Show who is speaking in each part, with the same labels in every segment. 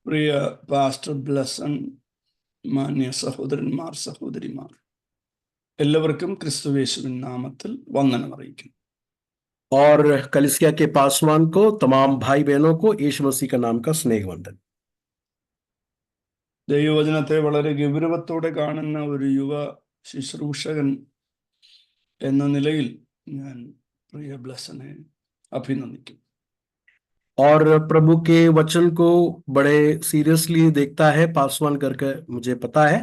Speaker 1: പ്രിയ pastor Blessan, മാന്യ സഹോദരന്മാർ, സഹോദരിമാർ, എല്ലാവർക്കും ക്രിസ്തുയേശുവിൻ നാമത്തിൽ വന്ദനം അറിയിക്കുന്നു.
Speaker 2: और कलिसिया के पासवान को, तमाम भाई बहनों को यीशु मसीह का नाम का स्नेह वंदन।
Speaker 1: ദൈവവചനത്തെ വളരെ ഗൗരവത്തോടെ കാണുന്ന ഒരു യുവ ശുശ്രൂഷകൻ എന്ന നിലയിൽ ഞാൻ പ്രിയ ബ്ലസനെ അഭിനന്ദിക്കുന്നു.
Speaker 2: और प्रभु के वचन को बड़े सीरियसली देखता है पासवान करके मुझे पता है,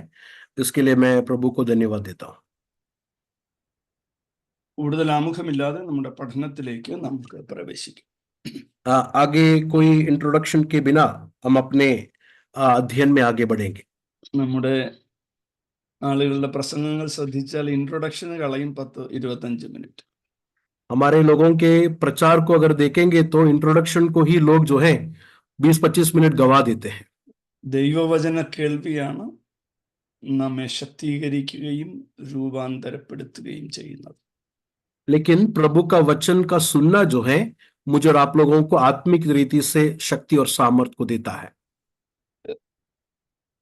Speaker 2: इसके लिए मैं प्रभु को धन्यवाद देता हूँ।
Speaker 1: കൂടുതൽ ആമുഖമില്ലാതെ നമ്മുടെ പഠനത്തിലേക്ക് നമുക്ക് പ്രവേശിക്കാം.
Speaker 2: आगे कोई इंट्रोडक्शन के बिना हम अपने अध्ययन में आगे बढ़ेंगे।
Speaker 1: നമ്മുടെ ആളുകളുടെ പ്രസംഗങ്ങൾ ശ്രദ്ധിച്ചാൽ ഇൻട്രൊഡക്ഷന് കളയും 10-25 മിനിറ്റ്.
Speaker 2: हमारे लोगों के प्रचार को अगर देखेंगे तो इंट्रोडक्शन को ही लोग जो है 20-25 मिनट गवा देते हैं।
Speaker 1: ദൈവവചന കേൾവിയാണ് നമ്മെ ശക്തീകരിക്കുകയും രൂപാന്തരപ്പെടുത്തുകയും ചെയ്യുന്നത്.
Speaker 2: लेकिन प्रभु का वचन का सुनना जो है मुझे और आप लोगों को आत्मिक रीति से शक्ति और सामर्थ्य को देता है।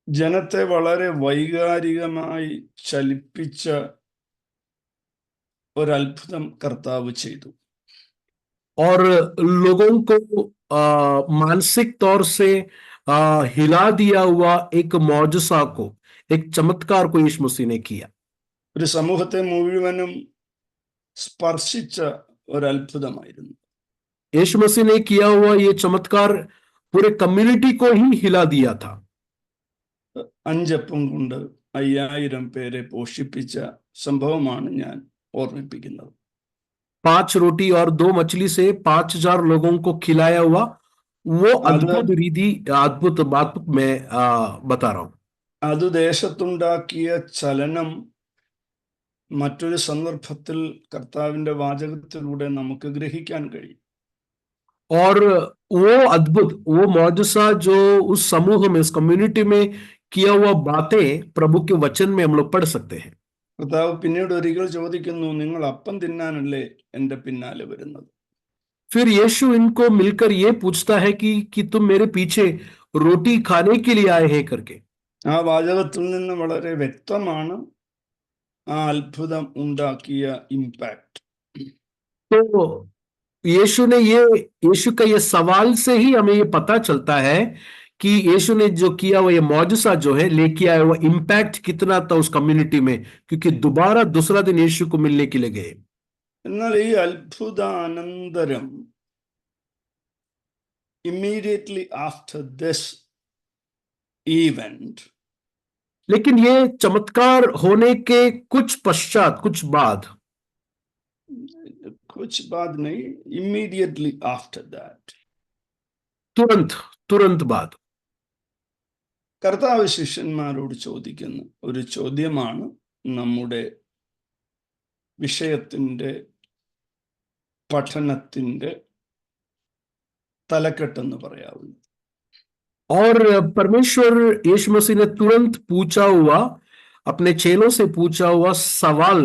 Speaker 1: ജനത്തെ വളരെ വൈകാരികമായി ചലിപ്പിച്ച ഒരത്ഭുതം കർത്താവ് ചെയ്തു.
Speaker 2: और लोगों को मानसिक तौर से हिला दिया हुआ एक मौजसा को, एक चमत्कार को यीशु मसीह ने किया।
Speaker 1: ഒരു സമൂഹത്തെ മുഴുവനും സ്പർശിച്ച ഒരത്ഭുതമായിരുന്നു.
Speaker 2: यीशु मसीह ने किया हुआ ये चमत्कार पूरे कम्युनिटी को ही हिला दिया था।
Speaker 1: 5 അപ്പം കൊണ്ട് 5000 പേരെ പോഷിപ്പിച്ച സംഭവമാണ് ഞാൻ ഓർമ്മിപ്പിക്കുന്നത്.
Speaker 2: 5 रोटी और 2 मछली से 5000 लोगों को खिलाया हुआ वो अद्भुत रीति, अद्भुत बात मैं बता रहा हूं।
Speaker 1: അത് ദേശത്തുണ്ടാക്കിയ ചലനം മറ്റൊരു സന്ദർഭത്തിൽ കർത്താവിന്റെ വാചകത്തിലൂടെ നമുക്ക് ഗ്രഹിക്കാൻ കഴിയും.
Speaker 2: और वो अद्भुत, वो मौजसा जो उस समूह में, उस कम्युनिटी में किया हुआ बातें प्रभु के वचन में हम लोग पढ़ सकते हैं।
Speaker 1: കർത്താവ് പിന്നീട് ഒരിക്കൽ ചോദിക്കുന്നു, നിങ്ങൾ അപ്പം തിന്നാനല്ലേ എന്റെ പിന്നാലെ വരുന്നത്?
Speaker 2: फिर यीशु इनको मिलकर ये पूछता है कि तुम मेरे पीछे रोटी खाने के लिए आए हैं करके।
Speaker 1: ആ വാചകത്തിൽ നിന്ന് വളരെ വ്യക്തമാണ് ആ അത്ഭുതം ഉണ്ടാക്കിയ ഇമ്പാക്ട്.
Speaker 2: तो यीशु का ये सवाल से ही हमें ये पता चलता है कि यीशु ने जो किया वो ये मौजसा जो है लेके आया हुआ इम्पैक्ट कितना था उस कम्युनिटी में, क्योंकि दोबारा दूसरा दिन यीशु को मिलने के लिए गए।
Speaker 1: എന്നാൽ ഈ അത്ഭുതാനന്തരം immediately after this event,
Speaker 2: लेकिन ये चमत्कार होने के कुछ पश्चात, कुछ बाद
Speaker 1: नहीं, immediately after that,
Speaker 2: तुरंत बाद
Speaker 1: കർത്താവ് ശിഷ്യന്മാരോട് ചോദിക്കുന്ന ഒരു ചോദ്യമാണ് നമ്മുടെ വിഷയത്തിന്റെ പഠനത്തിന്റെ തലക്കെട്ടെന്ന് പറയാവുന്നത്.
Speaker 2: और परमेश्वर यीशु मसीह ने तुरंत पूछा हुआ, अपने चेलों से पूछा हुआ सवाल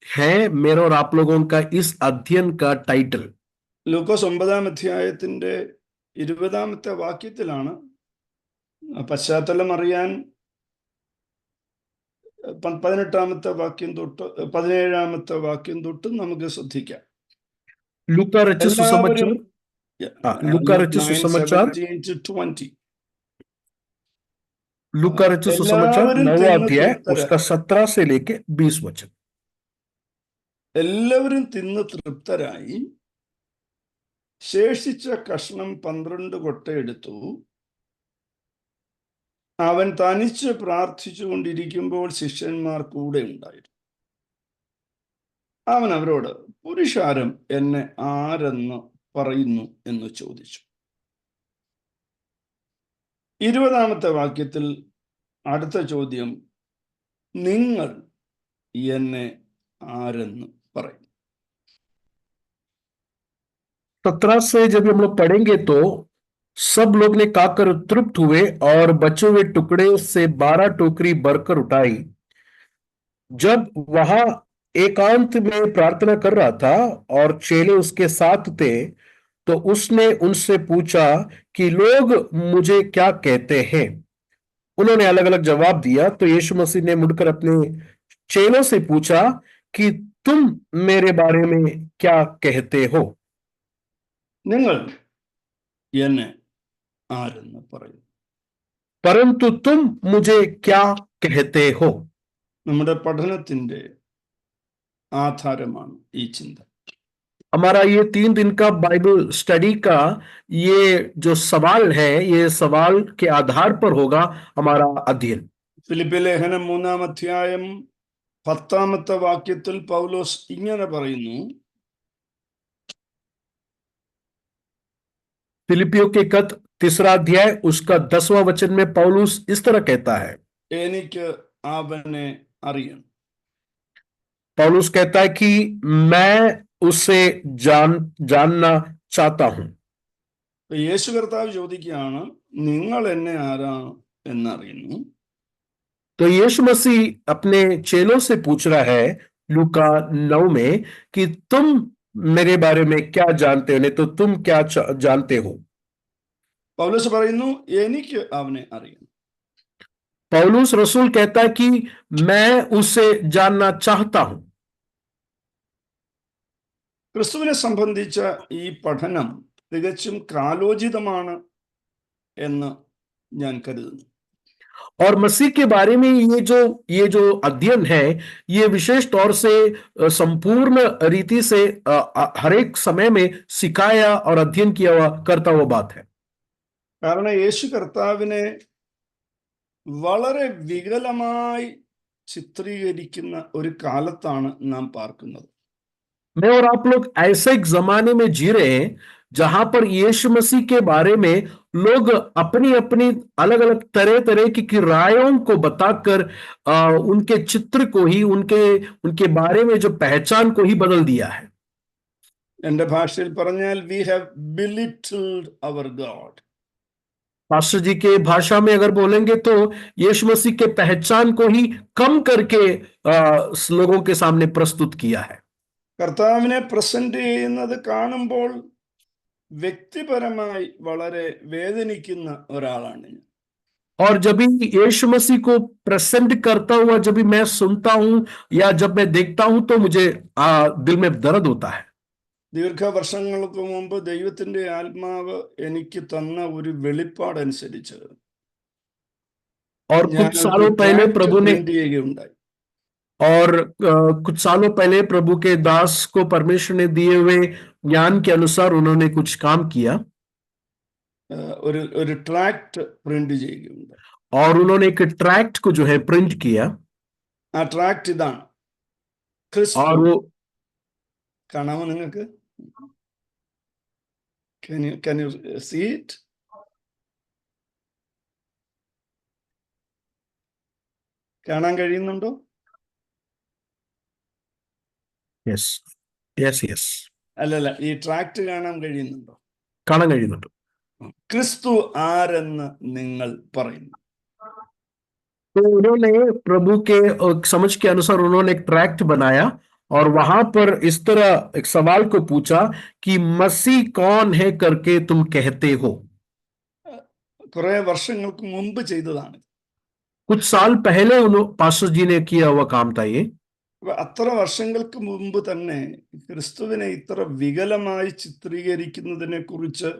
Speaker 2: है मेरे और आप लोगों का इस अध्ययन का टाइटल।
Speaker 1: ലൂക്കോസ് 9-ാം അധ്യായത്തിന്റെ 20-ാമത്തെ വാക്യത്തിലാണ്. പശ്ചാത്തലം അറിയാൻ 18-ാമത്തെ വാക്യം തൊട്ട് 17-ാമത്തെ വാക്യം തൊട്ട് നമുക്ക് ശ്രദ്ധിക്കാം.
Speaker 2: लूका रचित सुसमाचार 9वां अध्याय उसका 17 से लेके 20 वचन।
Speaker 1: എല്ലാവരും തിന്ന് തൃപ്തരായി ശേഷിച്ച കഷ്ണം 12 കൊട്ട എടുത്തു. അവൻ തനിച്ച് പ്രാർത്ഥിച്ചുകൊണ്ടിരിക്കുമ്പോൾ ശിഷ്യന്മാർ കൂടെ ഉണ്ടായിരുന്നു. അവൻ അവരോട്, പുരുഷാരം എന്നെ ആരെന്ന് പറയുന്നു എന്ന് ചോദിച്ചു. 20-ാമത്തെ വാക്യത്തിൽ അടുത്ത ചോദ്യം, നിങ്ങൾ എന്നെ ആരെന്ന് പറയും?
Speaker 2: 17 से जब हम लोग पढ़ेंगे तो सब लोग ने खाकर तृप्त हुए और बचे हुए टुकड़े से 12 टोकरी भरकर उठाई। जब वहां एकांत में प्रार्थना कर रहा था और चेले उसके साथ थे तो उसने उनसे पूछा कि लोग मुझे क्या कहते हैं। उन्होंने अलग अलग जवाब दिया। तो यीशु मसीह ने मुड़कर अपने चेलों से पूछा कि तुम मेरे बारे में क्या कहते हो।
Speaker 1: നിങ്ങൾ എന്നെ ആരെന്ന് പറയും?
Speaker 2: परंतु तुम मुझे क्या कहते हो।
Speaker 1: നമ്മുടെ പഠനത്തിന്റെ ആധാരമാണ് ഈ ചിന്ത.
Speaker 2: हमारा ये 3 दिन का बाइबल स्टडी का ये जो सवाल है, ये सवाल के आधार पर होगा हमारा अध्ययन।
Speaker 1: ഫിലിപ്പി ലേഖനം 3-ാം അധ്യായം 10-ാമത്തെ വാക്യത്തിൽ പൗലോസ് ഇങ്ങനെ പറയുന്നു,
Speaker 2: फिलिपियों के खत 3 अध्याय उसका 10वां वचन में पौलुस इस तरह कहता है।
Speaker 1: എനിക്ക് അവനെ അറിയണം.
Speaker 2: पौलुस कहता है कि मैं उसे जानना चाहता हूं।
Speaker 1: അപ്പൊ യേശു കർത്താവ് ചോദിക്കുകയാണ്, നിങ്ങൾ എന്നെ ആരാണ് എന്നറിയുന്നു?
Speaker 2: तो यीशु मसीह अपने चेलों से पूछ रहा है लूका 9 में कि तुम मेरे बारे में क्या जानते हो, नहीं तो तुम क्या जानते हो।
Speaker 1: പൗലോസ് പറയുന്നു, എനിക്ക് അവനെ അറിയണം.
Speaker 2: पौलुस रसूल कहता है कि मैं उसे जानना चाहता हूं।
Speaker 1: ക്രിസ്തുവിനെ സംബന്ധിച്ച ഈ പഠനം തികച്ചും കാലോചിതമാണ് എന്ന് ഞാൻ കരുതുന്നു.
Speaker 2: और मसीह के बारे में ये जो अध्ययन है, ये विशेष तौर से संपूर्ण रीति से हर एक समय में सिखाया और अध्ययन किया हुआ करता हुआ बात है।
Speaker 1: കാരണം യേശു കർത്താവിനെ വളരെ വികലമായി ചിത്രീകരിക്കുന്ന ഒരു കാലത്താണ് നാം പാർക്കുന്നത്.
Speaker 2: मैं और आप लोग ऐसे एक जमाने में जी रहे हैं जहां पर यीशु मसीह के बारे में लोग अपनी अपनी अलग अलग तरह तरह की रायों को बताकर उनके चित्र को ही, उनके उनके बारे में जो पहचान को ही बदल दिया है।
Speaker 1: എൻ്റെ ഭാഷയിൽ പറഞ്ഞാൽ, we have belittled our God.
Speaker 2: Pastor ji के भाषा में अगर बोलेंगे तो यीशु मसीह के पहचान को ही कम करके लोगों के सामने प्रस्तुत किया है।
Speaker 1: കർത്താവിനെ പ്രസന്റ് ചെയ്യുന്നത് കാണുമ്പോൾ വ്യക്തിപരമായി വളരെ വേദനിക്കുന്ന ഒരാളാണ് ഞാൻ.
Speaker 2: और जब भी यीशु मसीह को प्रेजेंट करता हुआ जब भी मैं सुनता हूं या जब मैं देखता हूं तो मुझे दिल में दर्द होता है।
Speaker 1: ദീർഘവർഷങ്ങൾക്ക് മുമ്പ് ദൈവത്തിന്റെ ആത്മാവ് എനിക്ക് തന്ന ഒരു വെളിപ്പാടനുസരിച്ച്
Speaker 2: और
Speaker 1: ഞാൻ
Speaker 2: कुछ सालों
Speaker 1: ഒരു
Speaker 2: पहले
Speaker 1: ട്രാക്ട്
Speaker 2: प्रभु ने
Speaker 1: പ്രിന്റ് ചെയ്യുകയുണ്ടായി.
Speaker 2: और कुछ सालों पहले प्रभु के दास को परमेश्वर ने दिए हुए ज्ञान के अनुसार उन्होंने कुछ काम किया
Speaker 1: ഒരു ട്രാക്ട് പ്രിന്റ് ചെയ്യുകയുണ്ടായി.
Speaker 2: और उन्होंने एक ट्रैक्ट को जो है प्रिंट किया।
Speaker 1: ആ ട്രാക്ട് ഇതാണ്. ക്രിസ്തു,
Speaker 2: और वो
Speaker 1: കാണാമോ നിങ്ങൾക്ക്? Can you see it? കാണാൻ കഴിയുന്നുണ്ടോ?
Speaker 2: യെസ് യെസ് യെസ്
Speaker 1: അല്ലല്ല, ഈ ട്രാക്ട് കാണാൻ കഴിയുന്നുണ്ടോ?
Speaker 2: കാണാൻ കഴിയുന്നുണ്ട്.
Speaker 1: ക്രിസ്തു ആരെന്ന് നിങ്ങൾ പറയുന്നു?
Speaker 2: तो उन्होंने प्रभु के समझ के अनुसार उन्होंने एक ट्रैक्ट बनाया और वहां पर इस तरह एक सवाल को पूछा कि मसीह कौन है करके तुम कहते हो।
Speaker 1: കുറെ വർഷങ്ങൾക്ക് മുമ്പ് ചെയ്തതാണ്.
Speaker 2: कुछ साल पहले पास्टर जी ने किया हुआ काम था ये।
Speaker 1: അപ്പൊ അത്ര വർഷങ്ങൾക്ക് മുമ്പ് തന്നെ ക്രിസ്തുവിനെ ഇത്ര വികലമായി ചിത്രീകരിക്കുന്നതിനെ കുറിച്ച്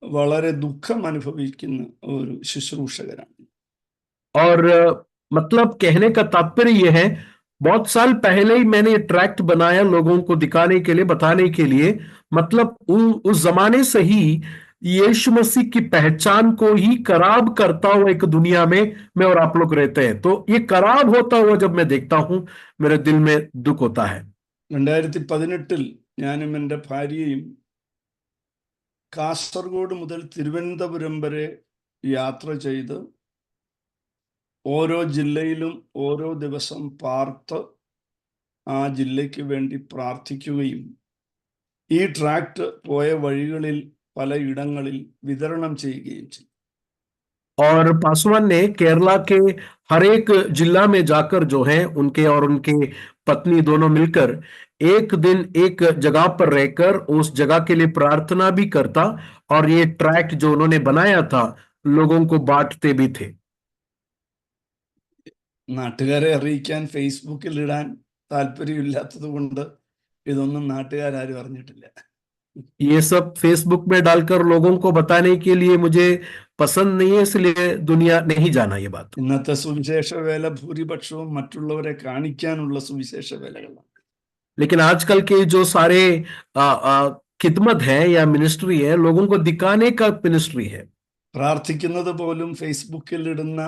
Speaker 1: വളരെ ദുഃഖം അനുഭവിക്കുന്ന ഒരു ശുശ്രൂഷകനാണ്.
Speaker 2: और मतलब कहने का तात्पर्य यह है, बहुत साल पहले ही मैंने ये ट्रैक्ट बनाया लोगों को दिखाने के लिए, बताने के लिए। मतलब उस जमाने से ही यीशु मसीह की पहचान को ही खराब करता हुआ एक दुनिया में मैं और आप लोग रहते हैं। तो ये खराब होता हुआ जब मैं देखता हूं मेरे दिल में दुख होता है।
Speaker 1: 2018 ഞാനും എൻ്റെ ഭാര്യയും കാസർഗോഡ് മുതൽ തിരുവനന്തപുരം വരെ യാത്ര ചെയ്ത് ഓരോ ജില്ലയിലും ഓരോ ദിവസം പാർത്ത് ആ ജില്ലയ്ക്ക് വേണ്ടി പ്രാർത്ഥിക്കുകയും ഈ ട്രാക്ട് പോയ വഴികളിൽ പലയിടങ്ങളിൽ വിതരണം ചെയ്യുകയും ചെയ്തു.
Speaker 2: और पासवान ने केरला के हर एक जिला में जाकर जो है उनके और उनके पत्नी दोनों मिलकर एक दिन एक जगह पर रहकर उस जगह के लिए प्रार्थना भी करता और ये ट्रैक्ट जो उन्होंने बनाया था लोगों को बांटते भी थे।
Speaker 1: നാട്ടുകാരെ അറിയിക്കാൻ ഫേസ്ബുക്കിൽ ഇടാൻ താല്പര്യമില്ലാത്തത് കൊണ്ട് ഇതൊന്നും നാട്ടുകാരും അറിഞ്ഞിട്ടില്ല.
Speaker 2: ये सब फेसबुक में डालकर लोगों को बताने के लिए मुझे पसंद नहीं है, इसलिए दुनिया नहीं जाना ये बात।
Speaker 1: ഇന്നത്തെ സുവിശേഷ വേല ഭൂരിപക്ഷവും മറ്റുള്ളവരെ കാണിക്കാനുള്ള സുവിശേഷ വേലകളാണ്.
Speaker 2: लेकिन आजकल के जो सारे खिदमत है या मिनिस्ट्री है, लोगों को दिखाने का मिनिस्ट्री है।
Speaker 1: പ്രാർത്ഥിക്കുന്നത് പോലും ഫേസ്ബുക്കിൽ ഇടുന്ന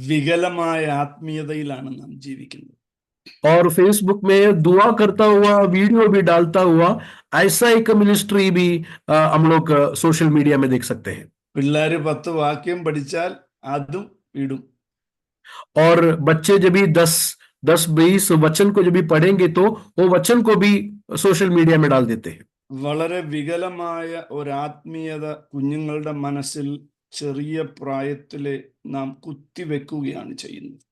Speaker 1: വികലമായ ആത്മീയതയിലാണ് നാം ജീവിക്കുന്നത്.
Speaker 2: और फेसबुक में दुआ करता हुआ वीडियो भी डालता हुआ ऐसा एक मिनिस्ट्री भी हम लोग सोशल मीडिया में देख सकते हैं।
Speaker 1: പിള്ളേര് 10 വാക്യം പഠിച്ചാൽ അതും ഇടും.
Speaker 2: और बच्चे जब भी 10-20 वचन को जब भी पढ़ेंगे तो वो वचन को भी सोशल मीडिया में डाल देते हैं।
Speaker 1: വളരെ വികലമായ ഒരു ആത്മീയത കുഞ്ഞുങ്ങളുടെ മനസ്സിൽ ചെറിയ പ്രായത്തിലെ നാം കുത്തിവെക്കുകയാണ് ചെയ്യുന്നത്.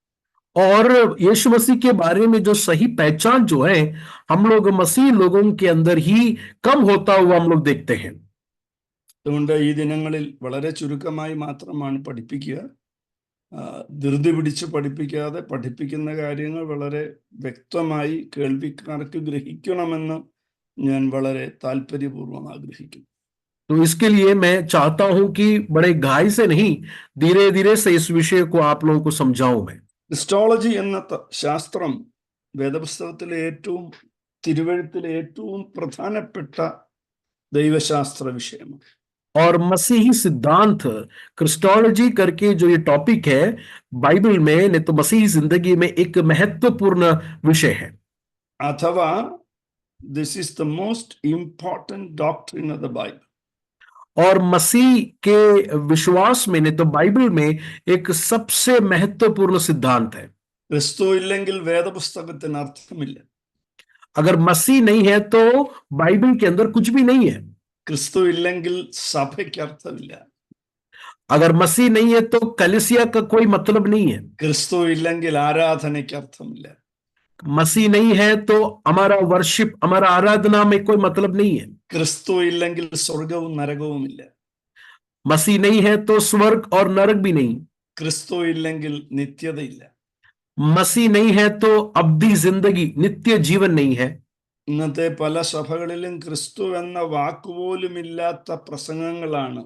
Speaker 2: और यीशु मसीह के बारे में जो सही पहचान जो है हम लोग मसीह लोगों के अंदर ही कम होता हुआ हम लोग देखते हैं।
Speaker 1: അതുകൊണ്ട് ഈ ദിനങ്ങളിൽ വളരെ ചുരുക്കമായി മാത്രമാണ് പഠിപ്പിക്കുക. ധൃതി പിടിച്ച് പഠിപ്പിക്കാതെ പഠിപ്പിക്കുന്ന കാര്യങ്ങൾ വളരെ വ്യക്തമായി കേൾവിക്കാർക്ക് ഗ്രഹിക്കണമെന്ന് ഞാൻ വളരെ താല്പര്യപൂർവ്വം ആഗ്രഹിക്കുന്നു.
Speaker 2: तो इसके लिए मैं चाहता हूं कि बड़े घाई से नहीं, धीरे धीरे से इस विषय को आप लोगों को समझाऊं मैं।
Speaker 1: ക്രിസ്റ്റോളജി എന്ന ശാസ്ത്രം വേദപുസ്തകത്തിലെ ഏറ്റവും തിരുവെഴുത്തിലെ ഏറ്റവും പ്രധാനപ്പെട്ട ദൈവശാസ്ത്ര വിഷയമാണ്.
Speaker 2: और मसीही सिद्धांत क्रिस्टोलॉजी करके जो ये टॉपिक है बाइबल में, नहीं तो मसीही जिंदगी में एक महत्वपूर्ण विषय है।
Speaker 1: अथवा this is the most important doctrine of the Bible.
Speaker 2: और मसीह के विश्वास में, नहीं तो बाइबल में एक सबसे महत्वपूर्ण सिद्धांत है।
Speaker 1: ക്രിസ്തു ഇല്ലെങ്കിൽ വേദപുസ്തകത്തിന് അർത്ഥമില്ല.
Speaker 2: अगर मसीह नहीं है तो बाइबल के अंदर कुछ भी नहीं है।
Speaker 1: ക്രിസ്തു ഇല്ലെങ്കിൽ സഭയ്ക്ക് അർത്ഥമില്ല.
Speaker 2: अगर मसीह नहीं है तो कलीसिया का कोई मतलब नहीं है।
Speaker 1: ക്രിസ്തു ഇല്ലെങ്കിൽ ആരാധനയ്ക്ക് അർത്ഥമില്ല.
Speaker 2: मसीह नहीं है तो हमारा वर्शिप, हमारा आराधना में कोई मतलब नहीं है।
Speaker 1: ക്രിസ്തു ഇല്ലെങ്കിൽ സ്വർഗവും നരകവും ഇല്ല.
Speaker 2: मसीह नहीं है तो स्वर्ग और नरक भी नहीं।
Speaker 1: ക്രിസ്തു ഇല്ലെങ്കിൽ നിത്യതയില്ല.
Speaker 2: मसीह नहीं है तो अब्दी जिंदगी, नित्य जीवन नहीं है।
Speaker 1: ഇന്നത്തെ പല സഭകളിലും ക്രിസ്തു എന്ന വാക്കുപോലും ഇല്ലാത്ത പ്രസംഗങ്ങളാണ്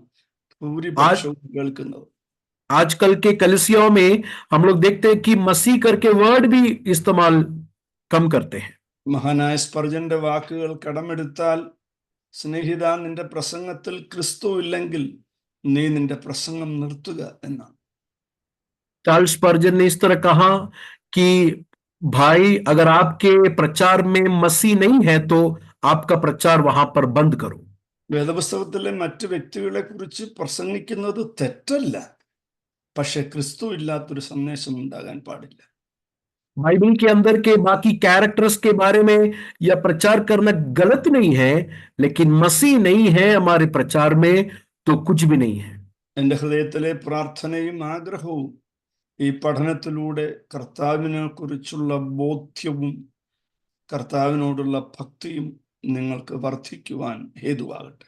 Speaker 1: ഭൂരിപക്ഷവും കേൾക്കുന്നത്.
Speaker 2: आजकल के कलीसियाओं में हम लोग देखते हैं कि मसीह करके वर्ड भी इस्तेमाल कम करते हैं।
Speaker 1: മഹാനായ സ്പർജന്റെ വാക്കുകൾ കടമെടുത്താൽ, സ്നേഹിത, നിന്റെ പ്രസംഗത്തിൽ ക്രിസ്തു ഇല്ലെങ്കിൽ നീ നിന്റെ പ്രസംഗം നിർത്തുക എന്നാണ്.
Speaker 2: चार्ल्स स्पर्जन ने इस तरह कहा कि भाई, अगर आपके प्रचार में मसीह नहीं है तो आपका प्रचार वहां पर बंद करो।
Speaker 1: വേദപുസ്തകത്തിലെ മറ്റു വ്യക്തികളെ കുറിച്ച് പ്രസംഗിക്കുന്നത് തെറ്റല്ല, പക്ഷെ ക്രിസ്തു ഇല്ലാത്തൊരു സന്ദേശം ഉണ്ടാകാൻ പാടില്ല.
Speaker 2: बाइबल के अंदर के बाकी कैरेक्टर्स के बारे में या प्रचार करना गलत नहीं है, लेकिन मसीह नहीं है हमारे प्रचार में तो कुछ भी नहीं है।
Speaker 1: എൻ്റെ ഹൃദയത്തിലെ പ്രാർത്ഥനയും ആഗ്രഹവും ഈ പഠനത്തിലൂടെ കർത്താവിനെ കുറിച്ചുള്ള ബോധ്യവും കർത്താവിനോടുള്ള ഭക്തിയും നിങ്ങൾക്ക് വർദ്ധിക്കുവാൻ ഹേതുവാകട്ടെ.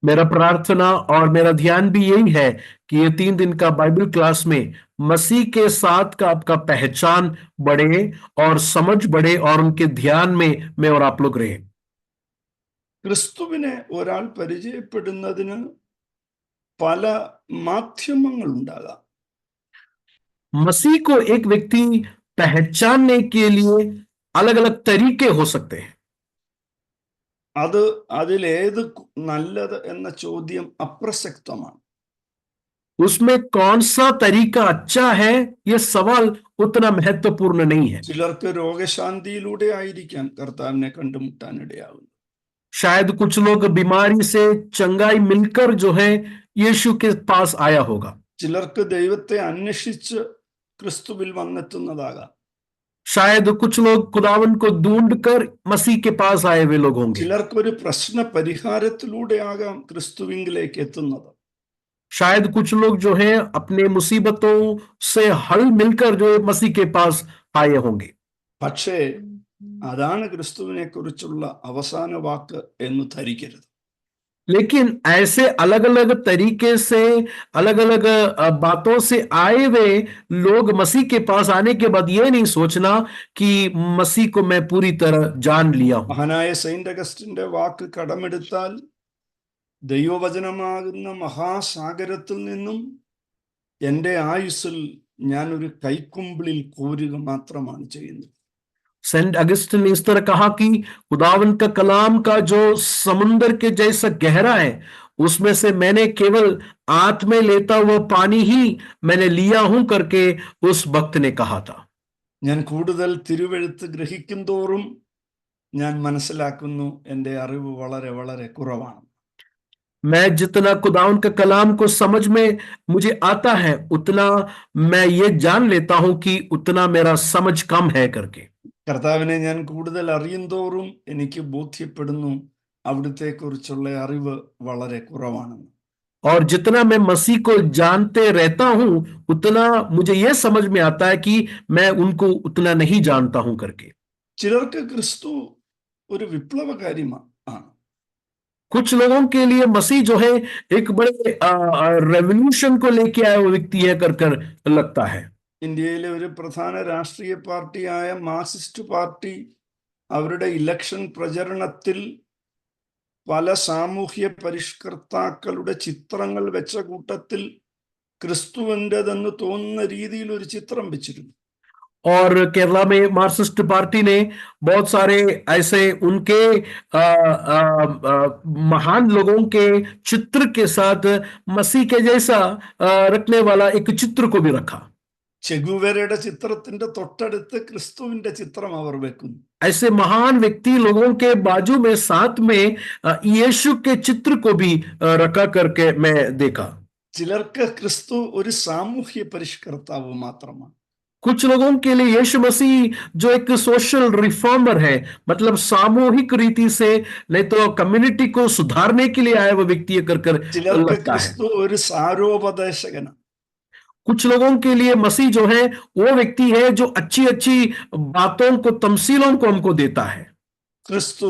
Speaker 2: मेरा प्रार्थना और मेरा ध्यान भी यही है कि ये 3 दिन का बाइबल क्लास में मसीह के साथ का आपका पहचान बढ़े और समझ बढ़े और उनके ध्यान में मैं और आप लोग रहे।
Speaker 1: ക്രിസ്തുവിനെ ഒരാൾ പരിചയപ്പെടുന്നതിന് പല മാധ്യമങ്ങൾ ഉണ്ടാകാം.
Speaker 2: मसीह को एक व्यक्ति पहचानने के लिए अलग अलग तरीके हो सकते हैं।
Speaker 1: അത് അതിലേത് നല്ലത് എന്ന ചോദ്യം അപ്രസക്തമാണ്.
Speaker 2: उसमें कौन सा तरीका अच्छा है, यह सवाल उतना महत्वपूर्ण नहीं है।
Speaker 1: ചിലർക്ക് രോഗശാന്തിയിലൂടെ ആയിരിക്കാം കർത്താവിനെ കണ്ടുമുട്ടാൻ ഇടയാകുന്നത്.
Speaker 2: शायद कुछ लोग बीमारी से चंगाई मिलकर जो है यीशु के पास आया होगा।
Speaker 1: ചിലർക്ക് ദൈവത്തെ അന്വേഷിച്ച് ക്രിസ്തുവിൽ വന്നെത്തുന്നതാകാം.
Speaker 2: शायद कुछ लोग खुदावन को ढूंढकर मसीह के पास आए हुए लोग होंगे।
Speaker 1: ചിലർക്കൊരു പ്രശ്ന പരിഹാരത്തിലൂടെ ആകാം ക്രിസ്തുവിങ്കിലേക്ക് എത്തുന്നത്.
Speaker 2: शायद कुछ लोग जो है अपने मुसीबतों से हल मिलकर जो है मसीह के पास आए होंगे।
Speaker 1: പക്ഷേ അതാണ് ക്രിസ്തുവിനെ കുറിച്ചുള്ള അവസാന വാക്ക് എന്ന് ധരിക്കരുത്.
Speaker 2: लेकिन ऐसे अलग अलग तरीके से, अलग अलग बातों से आए हुए लोग मसीह के पास आने के बाद ये नहीं सोचना कि मसीह को मैं पूरी तरह जान लिया हूं।
Speaker 1: മഹാനായ സെയിന്റ് അഗസ്റ്റിന്റെ വാക്ക് കടമെടുത്താൽ ദൈവവചനമാകുന്ന മഹാസാഗരത്തിൽ നിന്നും എൻ്റെ ആയുസ്സിൽ ഞാനൊരു കൈക്കുമ്പിളിൽ കോരുക മാത്രമാണ് ചെയ്യുന്നത്.
Speaker 2: सेंट अगस्टिन ने इस तरह कहा कि खुदावंद का कलाम का जो समुंदर के जैसा गहरा है, उसमें से मैंने केवल आंत में लेता हुआ पानी ही मैंने लिया हूं करके उस भक्त ने कहा था।
Speaker 1: ഞാൻ കൂടുതൽ തിരുവെഴുത്ത് ഗ്രഹിക്കും തോറും ഞാൻ മനസ്സിലാക്കുന്നു എൻ്റെ അറിവ് വളരെ വളരെ കുറവാണ്.
Speaker 2: मैं जितना खुदावंद का कलाम को समझ में मुझे आता है, उतना मैं ये जान लेता हूं कि उतना मेरा समझ कम है करके।
Speaker 1: കർത്താവിനെ ഞാൻ കൂടുതൽ അറിയും തോറും എനിക്ക് ബോധ്യപ്പെടുന്നു അവിടുത്തെ കുറിച്ചുള്ള അറിവ് വളരെ കുറവാണെന്ന്.
Speaker 2: और जितना मैं मसीह को जानते रहता हूं, उतना मुझे यह समझ में आता है कि मैं उनको उतना नहीं जानता हूं करके।
Speaker 1: ചിലർക്ക് ക്രിസ്തു ഒരു വിപ്ലവകാരിയാണ്.
Speaker 2: कुछ लोगों के लिए मसीह जो है एक बड़े रेवोल्यूशन को लेके आया हुआ व्यक्ति है कर लगता है।
Speaker 1: ഇന്ത്യയിലെ ഒരു പ്രധാന രാഷ്ട്രീയ പാർട്ടിയായ മാർക്സിസ്റ്റ് പാർട്ടി അവരുടെ ഇലക്ഷൻ പ്രചരണത്തിൽ പല സാമൂഹ്യ പരിഷ്കർത്താക്കളുടെ ചിത്രങ്ങൾ വെച്ച കൂട്ടത്തിൽ ക്രിസ്തുവിൻ്റെതെന്ന് തോന്നുന്ന രീതിയിൽ ഒരു ചിത്രം വെച്ചിരുന്നു.
Speaker 2: और केरला में मार्क्सिस्ट पार्टी ने बहुत सारे ऐसे उनके महान लोगों के चित्र के साथ मसीह के जैसा रखने वाला एक चित्र को भी रखा।
Speaker 1: ചെഗുവേരയുടെ ചിത്രത്തിന്റെ തൊട്ടടുത്ത് ക്രിസ്തുവിന്റെ ചിത്രം അവർ വെക്കുന്നു.
Speaker 2: ऐसे महान व्यक्ति लोगों के बाजू में साथ में यीशु के चित्र को भी रखा करके मैं देखा।
Speaker 1: ചിലർക്ക് ക്രിസ്തു ഒരു സാമൂഹ്യ പരിഷ്കർത്താവ് മാത്രമാണ്.
Speaker 2: कुछ लोगों के लिए यीशु मसीह जो एक सोशल रिफॉर्मर है, मतलब सामूहिक रीति से नहीं तो कम्युनिटी को सुधारने के लिए आया वो व्यक्ति कर
Speaker 1: ചിലർക്ക്
Speaker 2: लगता है।
Speaker 1: ക്രിസ്തു ഒരു സാരോപദേശകനാണ്.
Speaker 2: कुछ लोगों के लिए मसीह जो है वो व्यक्ति है जो अच्छी अच्छी बातों को, तमसीलों को हमको देता है।
Speaker 1: ക്രിസ്തു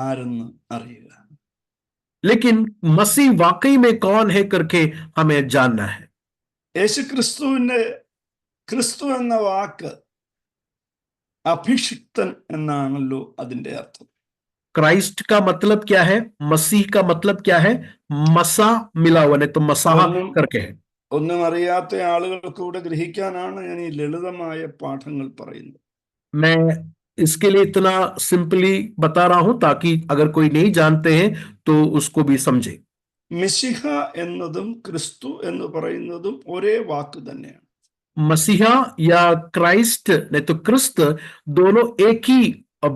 Speaker 1: ആരെന്ന് അറിയുക.
Speaker 2: लेकिन मसीह वाकई में कौन है करके हमें जानना है।
Speaker 1: യേശു ക്രിസ്തു എന്ന വാക്ക് അഭിഷിക്തൻ എന്നാണല്ലോ അതിന്റെ അർത്ഥം.
Speaker 2: क्राइस्ट का मतलब क्या है? मसीह का मतलब क्या है? मसा मिला हुआ, नहीं तो मसाहा करके है।
Speaker 1: ഒന്നും അറിയാത്ത ആളുകൾക്ക് കൂടെ ഗ്രഹിക്കാനാണ് ഞാൻ ഈ ലളിതമായ പാഠങ്ങൾ പറയുന്നത്.
Speaker 2: मैं इसके लिए इतना सिंपली बता रहा हूं ताकि अगर कोई नहीं जानते हैं तो उसको भी समझे।
Speaker 1: മിശിഹ എന്നതും ക്രിസ്തു എന്ന് പറയുന്നതും ഒരേ വാക്ക് തന്നെയാണ്.
Speaker 2: मसीहा या क्राइस्ट नहीं तो क्रिस्त दोनों एक ही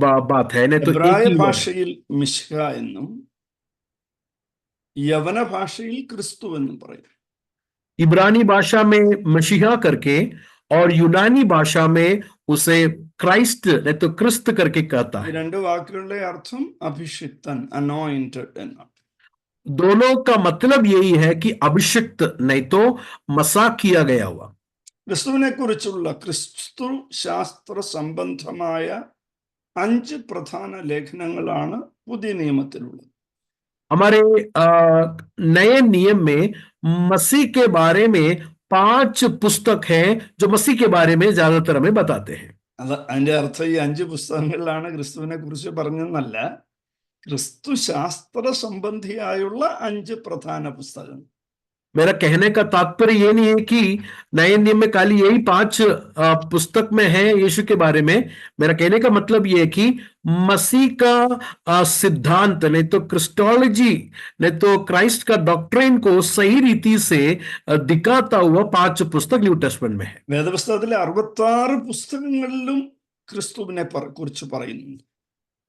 Speaker 2: बात है, नहीं तो एक
Speaker 1: എബ്രായ
Speaker 2: ही word है।
Speaker 1: ഭാഷയിൽ മിശിഹ എന്നും യവന ഭാഷയിൽ ക്രിസ്തു എന്നും പറയും.
Speaker 2: इब्रानी भाषा में मसीहा करके और यूनानी भाषा में उसे क्राइस्ट नहीं तो क्रिस्त करके कहता
Speaker 1: ഈ
Speaker 2: है।
Speaker 1: രണ്ട് വാക്കുകളുടെ അർത്ഥം അഭിഷിക്തൻ, അനോയിന്റഡ് എന്നാണ്.
Speaker 2: दोनों का मतलब यही है कि अभिषिक्त नहीं तो मसा किया गया हुआ।
Speaker 1: ക്രിസ്തുവിനെ കുറിച്ചുള്ള ക്രിസ്തു ശാസ്ത്ര സംബന്ധമായ 5 പ്രധാന ലേഖനങ്ങളാണ് പുതിയ നിയമത്തിലുള്ളത്.
Speaker 2: हमारे नए नियम में मसीह के बारे में 5 पुस्तक हैं जो मसीह के बारे में ज्यादातर हमें बताते हैं।
Speaker 1: അതിന്റെ അർത്ഥം ഈ 5 പുസ്തകങ്ങളിലാണ് ക്രിസ്തുവിനെ കുറിച്ച് പറഞ്ഞെന്നല്ല, ക്രിസ്തു ശാസ്ത്ര സംബന്ധിയായുള്ള 5 പ്രധാന പുസ്തകങ്ങൾ.
Speaker 2: मेरा कहने का तात्पर्य ये नहीं है कि नए नियम में खाली यही 5 पुस्तक में है यीशु के बारे में। मेरा कहने का मतलब ये है कि मसीह का सिद्धांत नहीं तो क्रिस्टोलॉजी नहीं तो क्राइस्ट का डॉक्ट्रिन को सही रीति से दिखाता हुआ 5 पुस्तक न्यू टेस्टमेंट में है।
Speaker 1: വേദപുസ്തകത്തിലെ 66 പുസ്തകങ്ങളിലും ക്രിസ്തുവിനെ കുറിച്ച് പറയുന്നുണ്ട്.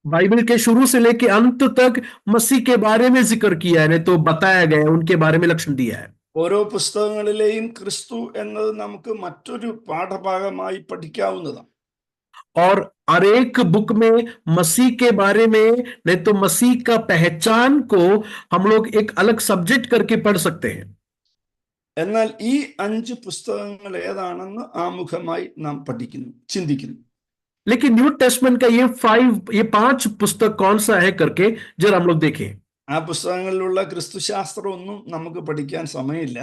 Speaker 2: बाइबल के शुरू से लेके अंत तक मसीह के बारे में जिक्र किया है, नहीं तो बताया गया है, उनके बारे में लक्षण दिया है।
Speaker 1: ഓരോ പുസ്തകങ്ങളിലെയും ക്രിസ്തു എന്നത് നമുക്ക് മറ്റൊരു പാഠഭാഗമായി പഠിക്കാവുന്നതാണ്.
Speaker 2: और हर एक बुक में मसीह के बारे में नहीं तो मसीह का पहचान को हम लोग एक अलग सब्जेक्ट करके पढ़ सकते हैं।
Speaker 1: എന്നാൽ ഈ 5 പുസ്തകങ്ങൾ ഏതാണെന്ന് ആമുഖമായി നാം ചിന്തിക്കുന്നു.
Speaker 2: लेकिन न्यू टेस्टमेंट का ये 5 पुस्तक कौन सा है करके जरा हम लोग देखें.
Speaker 1: ആ പുസ്തകങ്ങളിലുള്ള ക്രിസ്തുശാസ്ത്രം ഒന്നും നമുക്ക് പഠിക്കാൻ സമയമില്ല.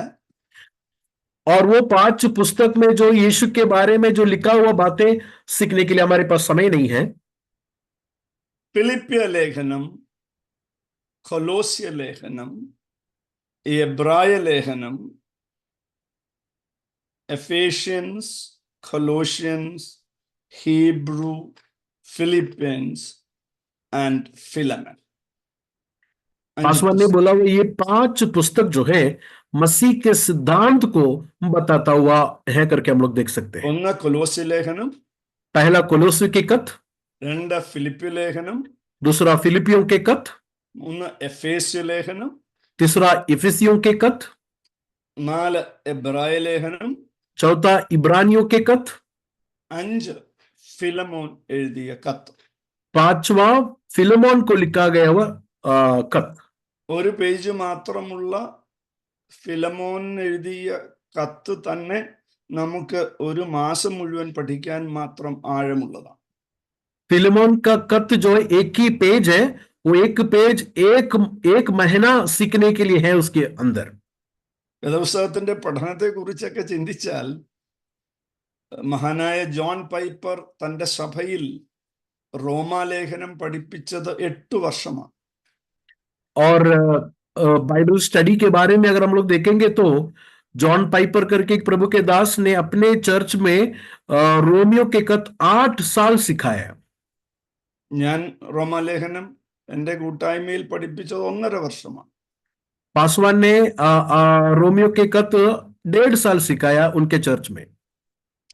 Speaker 2: और वो 5 पुस्तक में जो यीशु के बारे में जो लिखा हुआ बातें सीखने के लिए हमारे पास समय नहीं है.
Speaker 1: ഫിലിപ്പിയ ലേഖനം, കൊലോസ്യ ലേഖനം, എബ്രായ ലേഖനം, Ephesians, Colossians, Hebrew, Philippines and Philemon.
Speaker 2: Paswan ने बोला वो ये 5 पुस्तक जो है मसीह के सिद्धांत को बताता हुआ है करके हम लोग देख सकते हैं.
Speaker 1: ഒന്ന് കൊലോസ്യ ലേഖനം,
Speaker 2: पहला कोलोसी के खत,
Speaker 1: രണ്ട് ഫിലിപ്പി ലേഖനം,
Speaker 2: दूसरा फिलिपियों के खत,
Speaker 1: മൂന്ന് എഫേസ്യ ലേഖനം,
Speaker 2: तीसरा इफिसियों के खत,
Speaker 1: 4 എബ്രായ ലേഖനം,
Speaker 2: चौथा इब्रानियों के खत,
Speaker 1: 5 ഫിലമോൻ എഴുതിയ കത്ത്.
Speaker 2: 5वां फिलेमोन को लिखा गया हुआ खत.
Speaker 1: ഒരു പേജ് മാത്രമുള്ള ഫിലമോൻ എഴുതിയ കത്ത് തന്നെ നമുക്ക് ഒരു മാസം മുഴുവൻ പഠിക്കാൻ മാത്രം ആഴമുള്ളതാണ്.
Speaker 2: फिलेमोन का खत जो है एक ही पेज है, वो एक पेज एक महीना सीखने के लिए है उसके अंदर.
Speaker 1: വേദപുസ്തകത്തിന്റെ പഠനത്തെ കുറിച്ചൊക്കെ ചിന്തിച്ചാൽ മഹാനായ ജോൺ പൈപ്പർ തന്റെ സഭയിൽ റോമാലേഖനം പഠിപ്പിച്ചത് 8 വർഷമാണ്.
Speaker 2: और बाइबल स्टडी के बारे में अगर हम लोग देखेंगे तो जॉन पाइपर करके एक प्रभु के दास ने अपने चर्च में रोमियो के खत 8 साल सिखाया.
Speaker 1: ഞാൻ റോമാലേഖനം എന്റെ കൂട്ടായ്മയിൽ പഠിപ്പിച്ചത് 1.5 വർഷമാണ്.
Speaker 2: पासवान ने रोमियो के खत 1.5 साल सिखाया उनके चर्च में.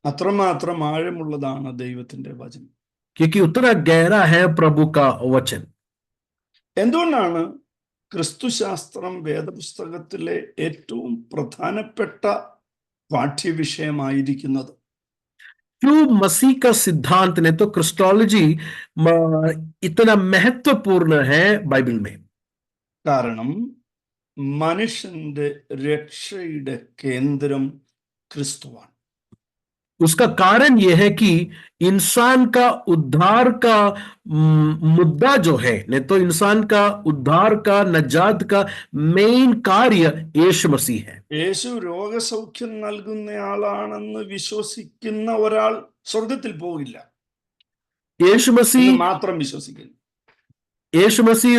Speaker 1: അത്രമാത്രം ആഴമുള്ളതാണ് ദൈവത്തിന്റെ വചനം.
Speaker 2: क्योंकि उतना गहरा है प्रभु का वचन.
Speaker 1: എന്തുകൊണ്ടാണ് ക്രിസ്തുശാസ്ത്രം വേദപുസ്തകത്തിലെ ഏറ്റവും പ്രധാനപ്പെട്ട പാഠ്യവിഷയമായിരിക്കുന്നത്?
Speaker 2: क्यों मसीह का सिद्धांत ने तो क्रिस्टोलॉजी इतना महत्वपूर्ण है बाइबल में?
Speaker 1: കാരണം മനുഷ്യന്റെ രക്ഷയുടെ കേന്ദ്രം ക്രിസ്തുവാണ്.
Speaker 2: उसका कारण यह है कि इंसान का उद्धार का मुद्दा जो है, नहीं तो इंसान का उद्धार का नजात का मेन कार्य यीशु मसीह है.
Speaker 1: യേശു രോഗസൗഖ്യം നൽകുന്നയാളാണെന്ന് വിശ്വസിക്കുന്ന ഒരാൾ സ്വർഗത്തിൽ പോകില്ല.
Speaker 2: यीशु मसीह
Speaker 1: മാത്രം വിശ്വസിക്കുന്നു.
Speaker 2: यीशु मसीह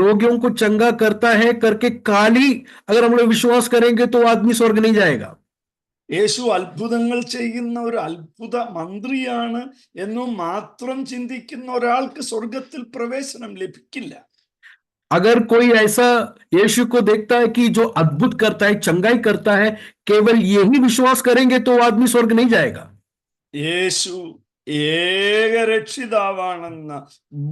Speaker 2: रोगियों को चंगा करता है करके खाली अगर हम लोग विश्वास करेंगे तो आदमी स्वर्ग नहीं जाएगा.
Speaker 1: യേശു അത്ഭുതങ്ങൾ ചെയ്യുന്ന ഒരു അത്ഭുത മന്ത്രിയാണ് എന്നും മാത്രം ചിന്തിക്കുന്ന ഒരാൾക്ക് സ്വർഗത്തിൽ പ്രവേശനം ലഭിക്കില്ല.
Speaker 2: अगर कोई ऐसा यीशु को देखता है कि जो अद्भुत करता है, चंगाई करता है, केवल यही विश्वास करेंगे तो आदमी स्वर्ग नहीं जाएगा.
Speaker 1: യേശു ഏകരക്ഷിതാവാണെന്ന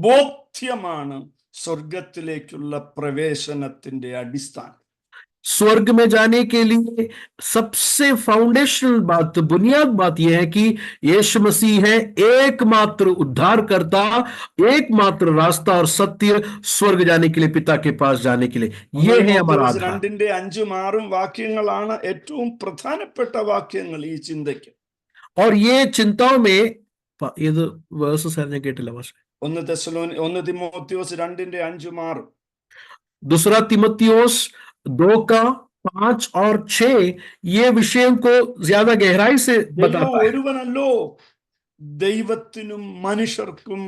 Speaker 1: ബോധ്യമാണ് സ്വർഗത്തിലേക്കുള്ള പ്രവേശനത്തിന്റെ അടിസ്ഥാനം.
Speaker 2: स्वर्ग में जाने के लिए सबसे फाउंडेशनल बात, बुनियाद बात यह है कि यीशु मसीह है एकमात्र उद्धारकर्ता, एकमात्र रास्ता और सत्य स्वर्ग जाने के लिए, पिता के पास जाने के लिए. ये है हमारा आधार.
Speaker 1: 2-5-6 വാക്യങ്ങളാണ് ഏറ്റവും പ്രധാനപ്പെട്ട വാക്യങ്ങൾ ഈ ചിന്തയ്ക്ക്.
Speaker 2: और ये चिंताओं में ഇത് വേഴ്സസ് ഞാൻ കേട്ടില്ല പക്ഷേ
Speaker 1: 1 തിമോത്തിയോസ് 2-5-6,
Speaker 2: दूसरा तिमोथियोस 2 का 5 और 6 ये विषयों को ज्यादा गहराई से बताता है.
Speaker 1: ഒരുവനല്ലോ ദൈവത്തിനും മനുഷ്യർക്കും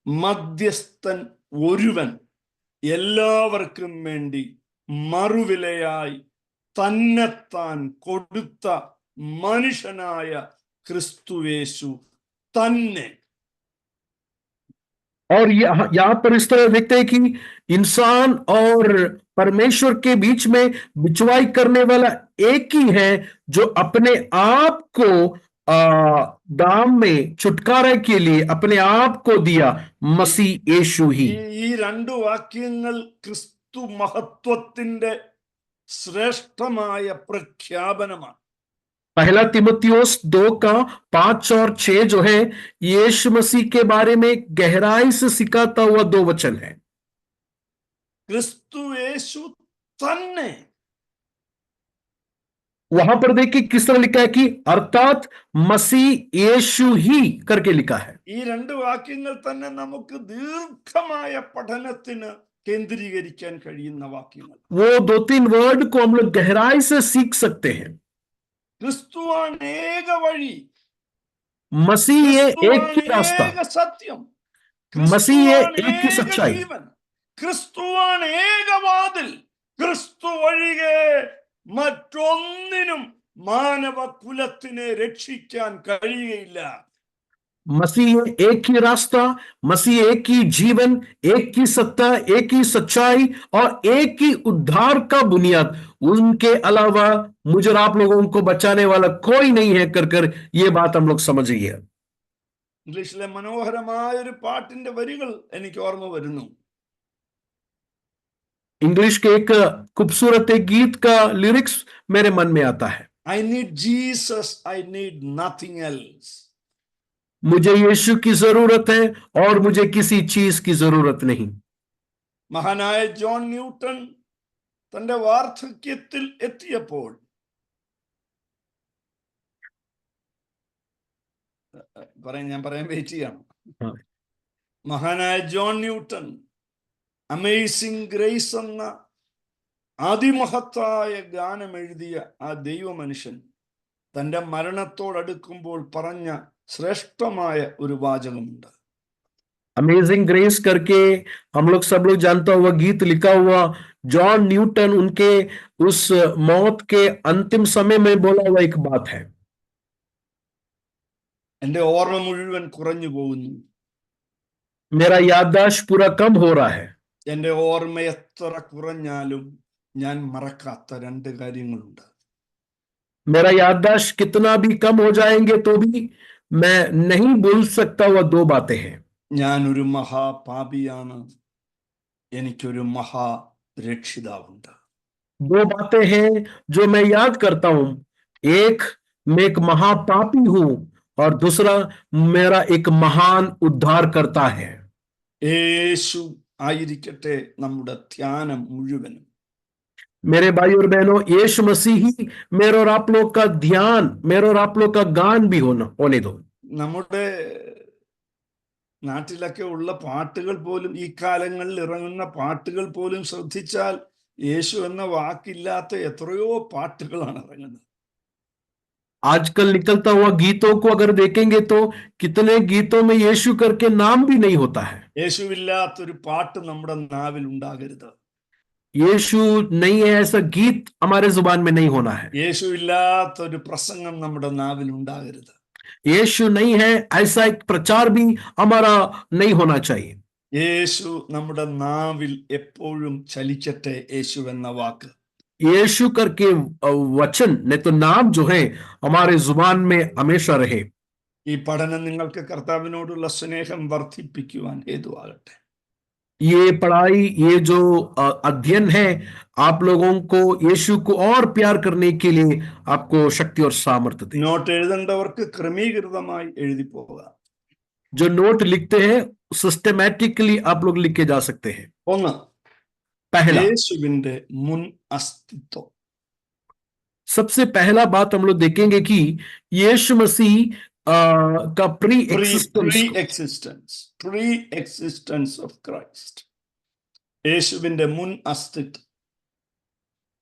Speaker 1: മധ്യസ്ഥൻ ഒരുവൻ, എല്ലാവർക്കും വേണ്ടി മറുവിലയായി തന്നെത്താൻ കൊടുത്ത മനുഷ്യനായ ക്രിസ്തുയേശു തന്നെ.
Speaker 2: और यहाँ पर इस तरह देखते हैं कि इंसान और परमेश्वर के बीच में बिचवाई करने वाला एक ही है जो अपने आप को दाम में छुटकारे के लिए अपने आप को दिया, मसीह यीशु ही.
Speaker 1: ഈ 2 വാക്യങ്ങൾ ക്രിസ്തു മഹത്വത്തിന്റെ ശ്രേഷ്ഠമായ പ്രഖ്യാപനമാണ്.
Speaker 2: पहला तिमोथियोस 2 का 5 और 6 जो है यीशु मसीह के बारे में गहराई से सिखाता हुआ 2 वचन है.
Speaker 1: ക്രിസ്തു യേശു തന്നെ
Speaker 2: वहां पर देखिए किस तरह लिखा है कि अर्थात मसीह यीशु ही करके लिखा है।
Speaker 1: ഈ രണ്ട് വാക്യങ്ങൾ തന്നെ നമുക്ക് ദീർഘമായ പഠനത്തിന് കേന്ദ്രീകരിക്കാൻ കഴിയുന്ന വാക്യങ്ങൾ.
Speaker 2: वो 2-3 वर्ड को हम लोग गहराई से सीख सकते हैं।
Speaker 1: ക്രിസ്തുവാണ് ഏക വഴി,
Speaker 2: मसीह ये एक
Speaker 1: ക്രിസ്തുവാണ്
Speaker 2: ही रास्ता,
Speaker 1: ഏക സത്യം,
Speaker 2: मसीह ये
Speaker 1: ക്രിസ്തുവാണ്
Speaker 2: एक ही
Speaker 1: ഏക
Speaker 2: सच्चाई,
Speaker 1: ജീവൻ, ക്രിസ്തുവാണ് ഏക വാതിൽ. ക്രിസ്തു ഒഴികെ മറ്റൊന്നിനും മാനവ കുലത്തിനെ രക്ഷിക്കാൻ കഴിയുകയില്ല.
Speaker 2: मसीह ये एक ही रास्ता, मसीह एक ही जीवन, एक ही सत्ता, एक ही सच्चाई और एक ही उद्धार का बुनियाद। उनके अलावा मुझे और आप लोगों को बचाने वाला कोई नहीं है कर ये बात हम लोग समझिए।
Speaker 1: ഇംഗ്ലീഷിലെ മനോഹരമായ ഒരു പാട്ടിന്റെ വരികൾ എനിക്ക് ഓർമ്മ വരുന്നു.
Speaker 2: इंग्लिश के एक खूबसूरत एक गीत का लिरिक्स मेरे मन में आता है।
Speaker 1: I need Jesus, I need nothing else.
Speaker 2: मुझे यीशु की जरूरत है और मुझे किसी चीज की जरूरत नहीं।
Speaker 1: മഹാനായ ജോൺ ന്യൂട്ടൺ തന്റെ വാർദ്ധക്യത്തിൽ എത്തിയപ്പോൾ ഞാൻ പറയാൻ വെയിറ്റ് ചെയ്യണം.
Speaker 2: हाँ।
Speaker 1: മഹാനായ ജോൺ ന്യൂട്ടൺ അമേസിംഗ് ഗ്രേസ് എന്ന അതിമഹത്തായ ഗാനം എഴുതിയ ആ ദൈവ മനുഷ്യൻ തന്റെ മരണത്തോടടുക്കുമ്പോൾ പറഞ്ഞ ശ്രേഷ്ഠമായ ഒരു വാചകമുണ്ട്.
Speaker 2: अमेजिंग ग्रेस करके हम लोग सब लोग जानता हुआ गीत लिखा हुआ जॉन न्यूटन उनके उस मौत के अंतिम समय में बोला हुआ एक बात है।
Speaker 1: എന്റെ ഓർമ്മ മുഴുവൻ കുറഞ്ഞു പോകുന്നു,
Speaker 2: मेरा याददाश्त पूरा कम हो रहा है।
Speaker 1: എന്റെ ഓർമ്മ എത്ര കുറഞ്ഞാലും ഞാൻ മറക്കാത്ത രണ്ട് കാര്യങ്ങളുണ്ട്.
Speaker 2: मेरा याददाश्त कितना भी कम हो जाएंगे तो भी मैं नहीं भूल सकता हुआ दो बातें हैं।
Speaker 1: ഞാൻ ഒരു മഹാപാപിയാണ്, എനിക്കൊരു മഹാരക്ഷിതാവുണ്ട്.
Speaker 2: दो बातें हैं जो मैं याद करता हूं, एक मैं एक महापापी हूं और दूसरा मेरा एक महान उद्धार करता है।
Speaker 1: യേശു ആയിരിക്കട്ടെ നമ്മുടെ ധ്യാനം മുഴുവനും.
Speaker 2: मेरे भाई और बहनों, यीशु मसीह ही मेरे और आप लोग का ध्यान, मेरे और आप लोग का गान भी होने दो।
Speaker 1: നമ്മുടെ നാട്ടിലൊക്കെ ഉള്ള പാട്ടുകൾ പോലും, ഈ കാലങ്ങളിൽ ഇറങ്ങുന്ന പാട്ടുകൾ പോലും ശ്രദ്ധിച്ചാൽ യേശു എന്ന വാക്കില്ലാത്ത എത്രയോ പാട്ടുകളാണ് ഇറങ്ങുന്നത്.
Speaker 2: आजकल निकलता हुआ गीतों को अगर देखेंगे तो कितने गीतों में यीशु करके नाम भी नहीं होता है।
Speaker 1: യേശുവില്ലാത്തൊരു പാട്ട് നമ്മുടെ നാവിൽ ഉണ്ടാകരുത്.
Speaker 2: यीशु नहीं है ऐसा गीत हमारे जुबान में नहीं होना है।
Speaker 1: യേശുവില്ലാത്തൊരു പ്രസംഗം നമ്മുടെ നാവിൽ ഉണ്ടാകരുത്.
Speaker 2: यीशु नहीं है ऐसा एक प्रचार भी हमारा नहीं होना चाहिए।
Speaker 1: യേശു നമ്മുടെ നാവിൽ എപ്പോഴും ചലിക്കട്ടെ. യേശു എന്ന വാക്ക്,
Speaker 2: यीशु करके वचन नहीं तो नाम जो है हमारे जुबान में हमेशा रहे।
Speaker 1: ഈ പഠനം നിങ്ങൾക്ക് കർത്താവിനോടുള്ള സ്നേഹം വർദ്ധിപ്പിക്കുവാൻ ഹേതുവാകട്ടെ.
Speaker 2: ये पढ़ाई, ये जो अध्ययन है आप लोगों को यीशु को और प्यार करने के लिए आपको शक्ति और सामर्थ्य दे।
Speaker 1: നോട്ട് എഴുതേണ്ടവർക്ക് ക്രമീകൃതമായി എഴുതി പോകാം.
Speaker 2: जो नोट लिखते हैं सिस्टमैटिकली आप लोग लिख के जा सकते हैं।
Speaker 1: ഒന്ന്,
Speaker 2: पहला,
Speaker 1: യേശുവിന്റെ മുൻ അസ്തിത്വം.
Speaker 2: सबसे पहला बात हम लोग देखेंगे कि यीशु मसीह का प्री
Speaker 1: എക്സിസ്റ്റൻസ് ഓഫ് ക്രൈസ്റ്റ്. യേശുവിന്റെ മുൻ അസ്തിത്വം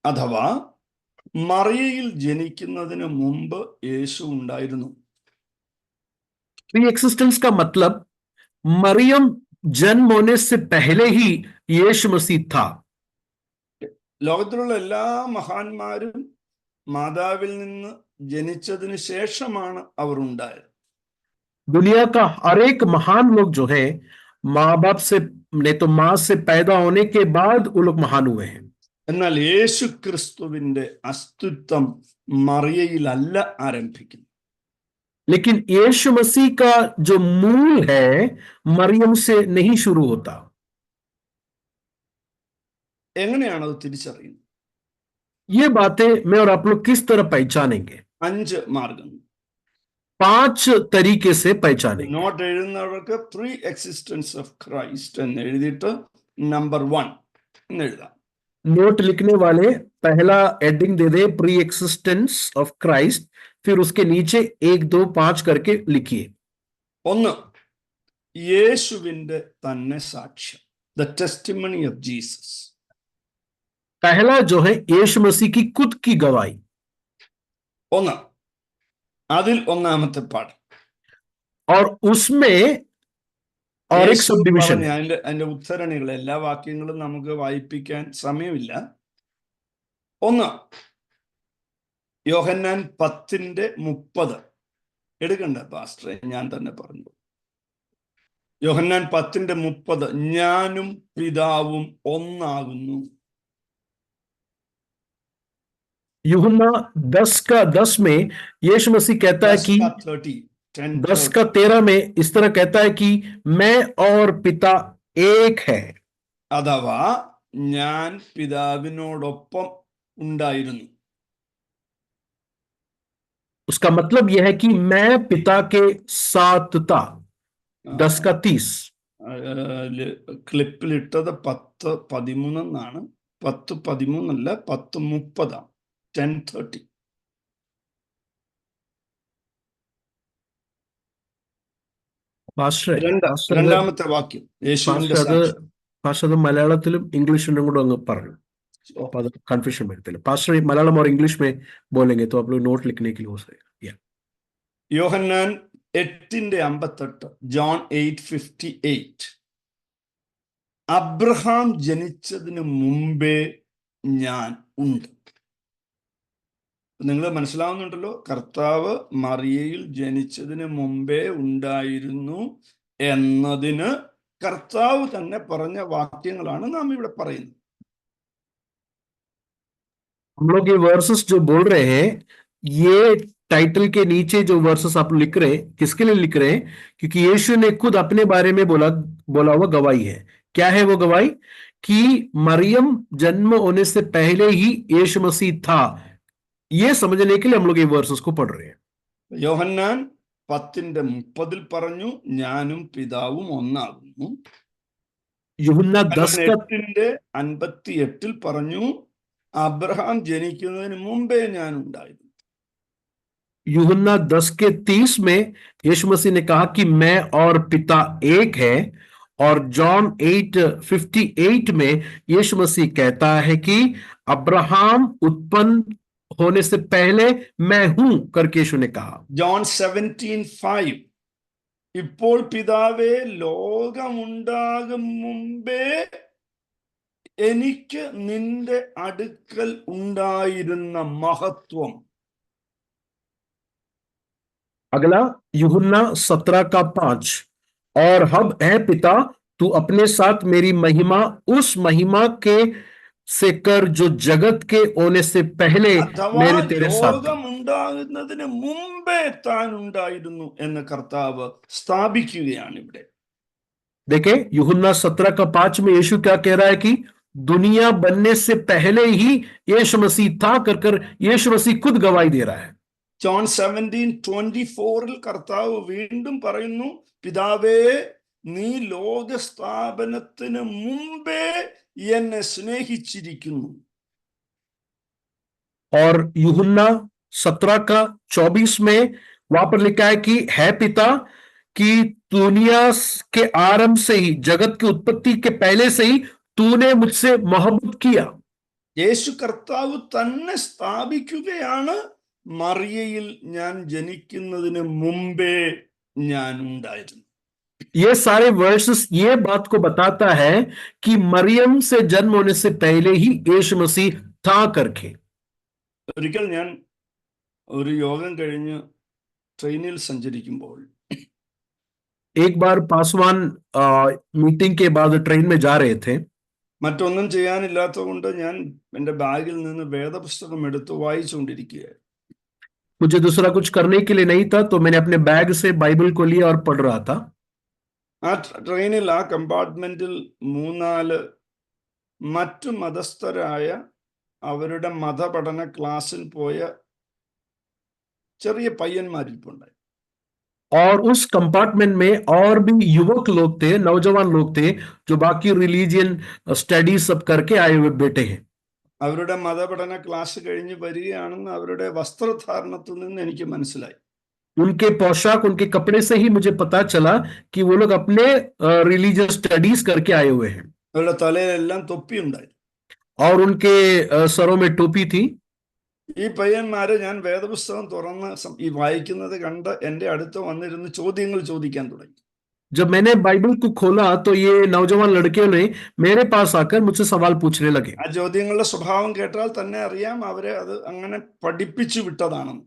Speaker 1: അഥവാ മറിയയിൽ ജനിക്കുന്നതിന് മുമ്പ് യേശു ഉണ്ടായിരുന്നു.
Speaker 2: प्री एक्सिस्टेंस का मतलब मरियम जन्म होने से पहले ही यीशु मसीह था।
Speaker 1: ലോകത്തിലുള്ള എല്ലാ മഹാന്മാരും മാതാവിൽ നിന്ന് ജനിച്ചതിന് ശേഷമാണ് അവർ ഉണ്ടായത്.
Speaker 2: दुनिया का हर एक महान लोग जो है माँ बाप से नहीं तो माँ से पैदा होने के बाद वो लोग महान हुए हैं।
Speaker 1: എന്നാൽ യേശു ക്രിസ്തുവിന്റെ അസ്തിത്വം മറിയയിലല്ല ആരംഭിക്കുന്നത്.
Speaker 2: लेकिन यीशु मसीह का जो मूल है मरियम से नहीं शुरू होता।
Speaker 1: എങ്ങനെയാണ് അത് തിരിച്ചറിയുന്നത്?
Speaker 2: ये बातें मैं और आप लोग किस तरह पहचानेंगे?
Speaker 1: 5 മാർഗങ്ങൾ,
Speaker 2: 5 तरीके से पहचानेंगे।
Speaker 1: നോട്ട് എഴുതുന്നവർക്ക് പ്രീ എക്സിസ്റ്റൻസ് ഓഫ് ക്രൈസ്റ്റ് എന്ന് എഴുതിയിട്ട് നമ്പർ 1 എന്ന് എഴുതാം.
Speaker 2: नोट लिखने वाले पहला heading they they, pre existence of Christ, फिर उसके नीचे 1 2 5 करके लिखिए।
Speaker 1: ഒന്ന്, യേശുവിന്റെ തന്നെ സാക്ഷ്യം, ദ ടെസ്റ്റിമണി ഓഫ് ജീസസ്.
Speaker 2: पहला जो है यीशु मसीह की खुद की गवाही,
Speaker 1: ഒന്ന്, അതിൽ ഒന്നാമത്തെ പാഠം.
Speaker 2: और उसमें और एक
Speaker 1: യേശു
Speaker 2: सब डिविजन
Speaker 1: പറഞ്ഞ
Speaker 2: है।
Speaker 1: അതിന്റെ ഉദ്ധരണികൾ, എല്ലാ വാക്യങ്ങളും നമുക്ക് വായിപ്പിക്കാൻ സമയമില്ല. ഒന്ന്, യോഹന്നാൻ 10:30. എടുക്കണ്ട പാസ്റ്ററെ, ഞാൻ തന്നെ പറഞ്ഞു. യോഹന്നാൻ 10:30, ഞാനും പിതാവും ഒന്നാകുന്നു.
Speaker 2: यूहन्ना 10:10 में यीशु मसीह कहता है कि 10:13 में इस तरह कहता है कि मैं और पिता एक है।
Speaker 1: അഥവാ ഞാൻ പിതാവിനോടൊപ്പം ഉണ്ടായിരുന്നു.
Speaker 2: उसका मतलब यह है कि मैं पिता के साथ था। 10:30
Speaker 1: ക്ലിപ്പിലിട്ടത് 10:13 എന്നാണ്. 10:13 അല്ല, 10:30. 10:30. രണ്ടാമത്തെ വാക്യം യേശുവിന്റെ സാക്ഷ്യം.
Speaker 2: പാസ്റ്റർ അത് മലയാളത്തിലും ഇംഗ്ലീഷിലും കൂടെ അങ്ങ് പറഞ്ഞു, അപ്പൊ അത് കൺഫ്യൂഷൻ വരത്തില്ല. പാസ്റ്റർ മലയാളം और इंग्लिश में बोलेंगे तो आप लोग नोट लिखने के लिए हो सकेगा।
Speaker 1: യോഹന്നാൻ 8:58, ജോൺ 8:58, അബ്രഹാം ജനിച്ചതിന് മുമ്പേ ഞാൻ ഉണ്ട്. നിങ്ങൾ മനസ്സിലാവുന്നുണ്ടല്ലോ, കർത്താവ് മറിയയിൽ ജനിച്ചതിന് മുമ്പേ ഉണ്ടായിരുന്നു എന്നതിന് കർത്താവ് തന്നെ പറഞ്ഞ വാക്യങ്ങളാണ് നാം ഇവിടെ പറയുന്നത്.
Speaker 2: हम लोग ये वर्सेस जो बोल रहे हैं, ये टाइटल के नीचे जो वर्सेस आप लिख रहे हैं, किसके लिए लिख रहे हैं? क्योंकि यीशु ने खुद अपने बारे में बोला हुआ गवाही है। क्या है वो गवाही? कि मरियम जन्म होने से पहले ही यीशु मसीह था। ये समझने के लिए हम लोग ये वर्सेस को पढ़ रहे हैं।
Speaker 1: യോഹന്നാൻ 10:30 പറഞ്ഞു, ഞാനും പിതാവും ഒന്നാകുന്നു.
Speaker 2: यूहन्ना
Speaker 1: 10:58 പറഞ്ഞു, അബ്രഹാം ജനിക്കുന്നതിന് മുമ്പേ ഞാൻ ഉണ്ടായിരുന്നു.
Speaker 2: यूहन्ना 10:30 में यीशु मसीह ने कहा कि मैं और पिता एक है, और जॉन 8:58 में यीशु मसीह कहता है कि अब्राहम उत्पन्न होने से पहले मैं हूं करके यीशु ने कहा।
Speaker 1: ജോൺ 17:5, ഇപ്പോൾ പിതാവേ, ലോകമുണ്ടാകും മുമ്പേ എനിക്ക് നിന്റെ അടുക്കൽ ഉണ്ടായിരുന്ന മഹത്വം.
Speaker 2: अगला यूहन्ना 17:5, और अब है पिता, तू अपने साथ मेरी महिमा उस महिमा के से कर जो जगत के होने से पहले मेरे तेरे साथ था।
Speaker 1: ലോകമുണ്ടാകുന്നതിന് മുമ്പേ താൻ ഉണ്ടായിരുന്നു എന്ന് കർത്താവ് സ്ഥാപിക്കുകയാണ് ഇവിടെ.
Speaker 2: देखे, यूहन्ना 17:5 में यीशु क्या कह रहा है कि दुनिया बनने से पहले ही यीशु मसीह था कर यीशु मसीह खुद गवाही दे रहा है।
Speaker 1: ജോൺ 17:24 കർത്താവ് വീണ്ടും പറയുന്നു, പിതാവേ, നീ ലോകസ്ഥാപനത്തിന് മുമ്പേ എന്നെ സ്നേഹിച്ചിരിക്കുന്നു.
Speaker 2: और यूहन्ना 17:24 में वहां पर लिखा है कि है पिता, कि दुनिया के आरंभ से ही, जगत की उत्पत्ति के पहले से ही तूने मुझसे मोहब्बत किया।
Speaker 1: യേശു കർത്താവ് തന്നെ സ്ഥാപിക്കുകയാണ്, മറിയയിൽ ഞാൻ ജനിക്കുന്നതിന് മുമ്പേ ഞാൻ ഉണ്ടായിരുന്നു.
Speaker 2: ये सारे वर्सेस ये बात को बताता है कि मरियम से जन्म होने से पहले ही यीशु मसीह था करके।
Speaker 1: ഒരിക്കൽ ഞാൻ ഒരു യോഗം കഴിഞ്ഞ് ട്രെയിനിൽ സഞ്ചരിക്കുമ്പോൾ
Speaker 2: एक बार पासवान मीटिंग के बाद ट्रेन में जा रहे थे,
Speaker 1: മറ്റൊന്നും ചെയ്യാനില്ലാത്തതുകൊണ്ട് ഞാൻ എൻ്റെ ബാഗിൽ നിന്ന് വേദപുസ്തകം എടുത്ത് വായിച്ചുകൊണ്ടിരിക്കുകയായിരുന്നു.
Speaker 2: मुझे दूसरा कुछ करने के लिए नहीं था, तो मैंने अपने बैग से बाइबल को लिया और पढ़ रहा था।
Speaker 1: ആ ട്രെയിനിൽ ആ കമ്പാർട്ട്മെന്റിൽ 3-4 മറ്റു മതസ്ഥരായ അവരുടെ മതപഠന ക്ലാസ്സിൽ പോയ ചെറിയ പയ്യന്മാരിപ്പുണ്ടായി.
Speaker 2: और उस कंपार्टमेंट में और भी युवक लोग थे, नौजवान लोग थे, जो बाकी रिलीजियन स्टडी सब करके आए हुए बेटे हैं.
Speaker 1: അവരുടെ മതപഠന ക്ലാസ് കഴിഞ്ഞ് വരികയാണെന്ന് അവരുടെ വസ്ത്രധാരണത്തിൽ നിന്ന് എനിക്ക് മനസ്സിലായി.
Speaker 2: उनके पोशाक, उनके कपड़े से ही मुझे पता चला कि वो लोग अपने रिलीजियस स्टडीज करके आए हुए हैं।
Speaker 1: അവരുടെ തലയിലെല്ലാം തൊപ്പിയുണ്ടായി.
Speaker 2: और उनके सरों में टोपी थी।
Speaker 1: ഈ പയ്യന്മാര് ഞാൻ വേദപുസ്തകം തുറന്ന് ഈ വായിക്കുന്നത് കണ്ട് എൻ്റെ അടുത്ത് വന്നിരുന്ന് ചോദ്യങ്ങൾ ചോദിക്കാൻ തുടങ്ങി.
Speaker 2: जब मैंने बाइबल को खोला तो ये नौजवान लड़के ने मेरे पास आकर मुझसे सवाल पूछने लगे।
Speaker 1: ആ ചോദ്യങ്ങളുടെ സ്വഭാവം കേട്ടാൽ തന്നെ അറിയാം അവരെ അത് അങ്ങനെ പഠിപ്പിച്ചു വിട്ടതാണെന്ന്.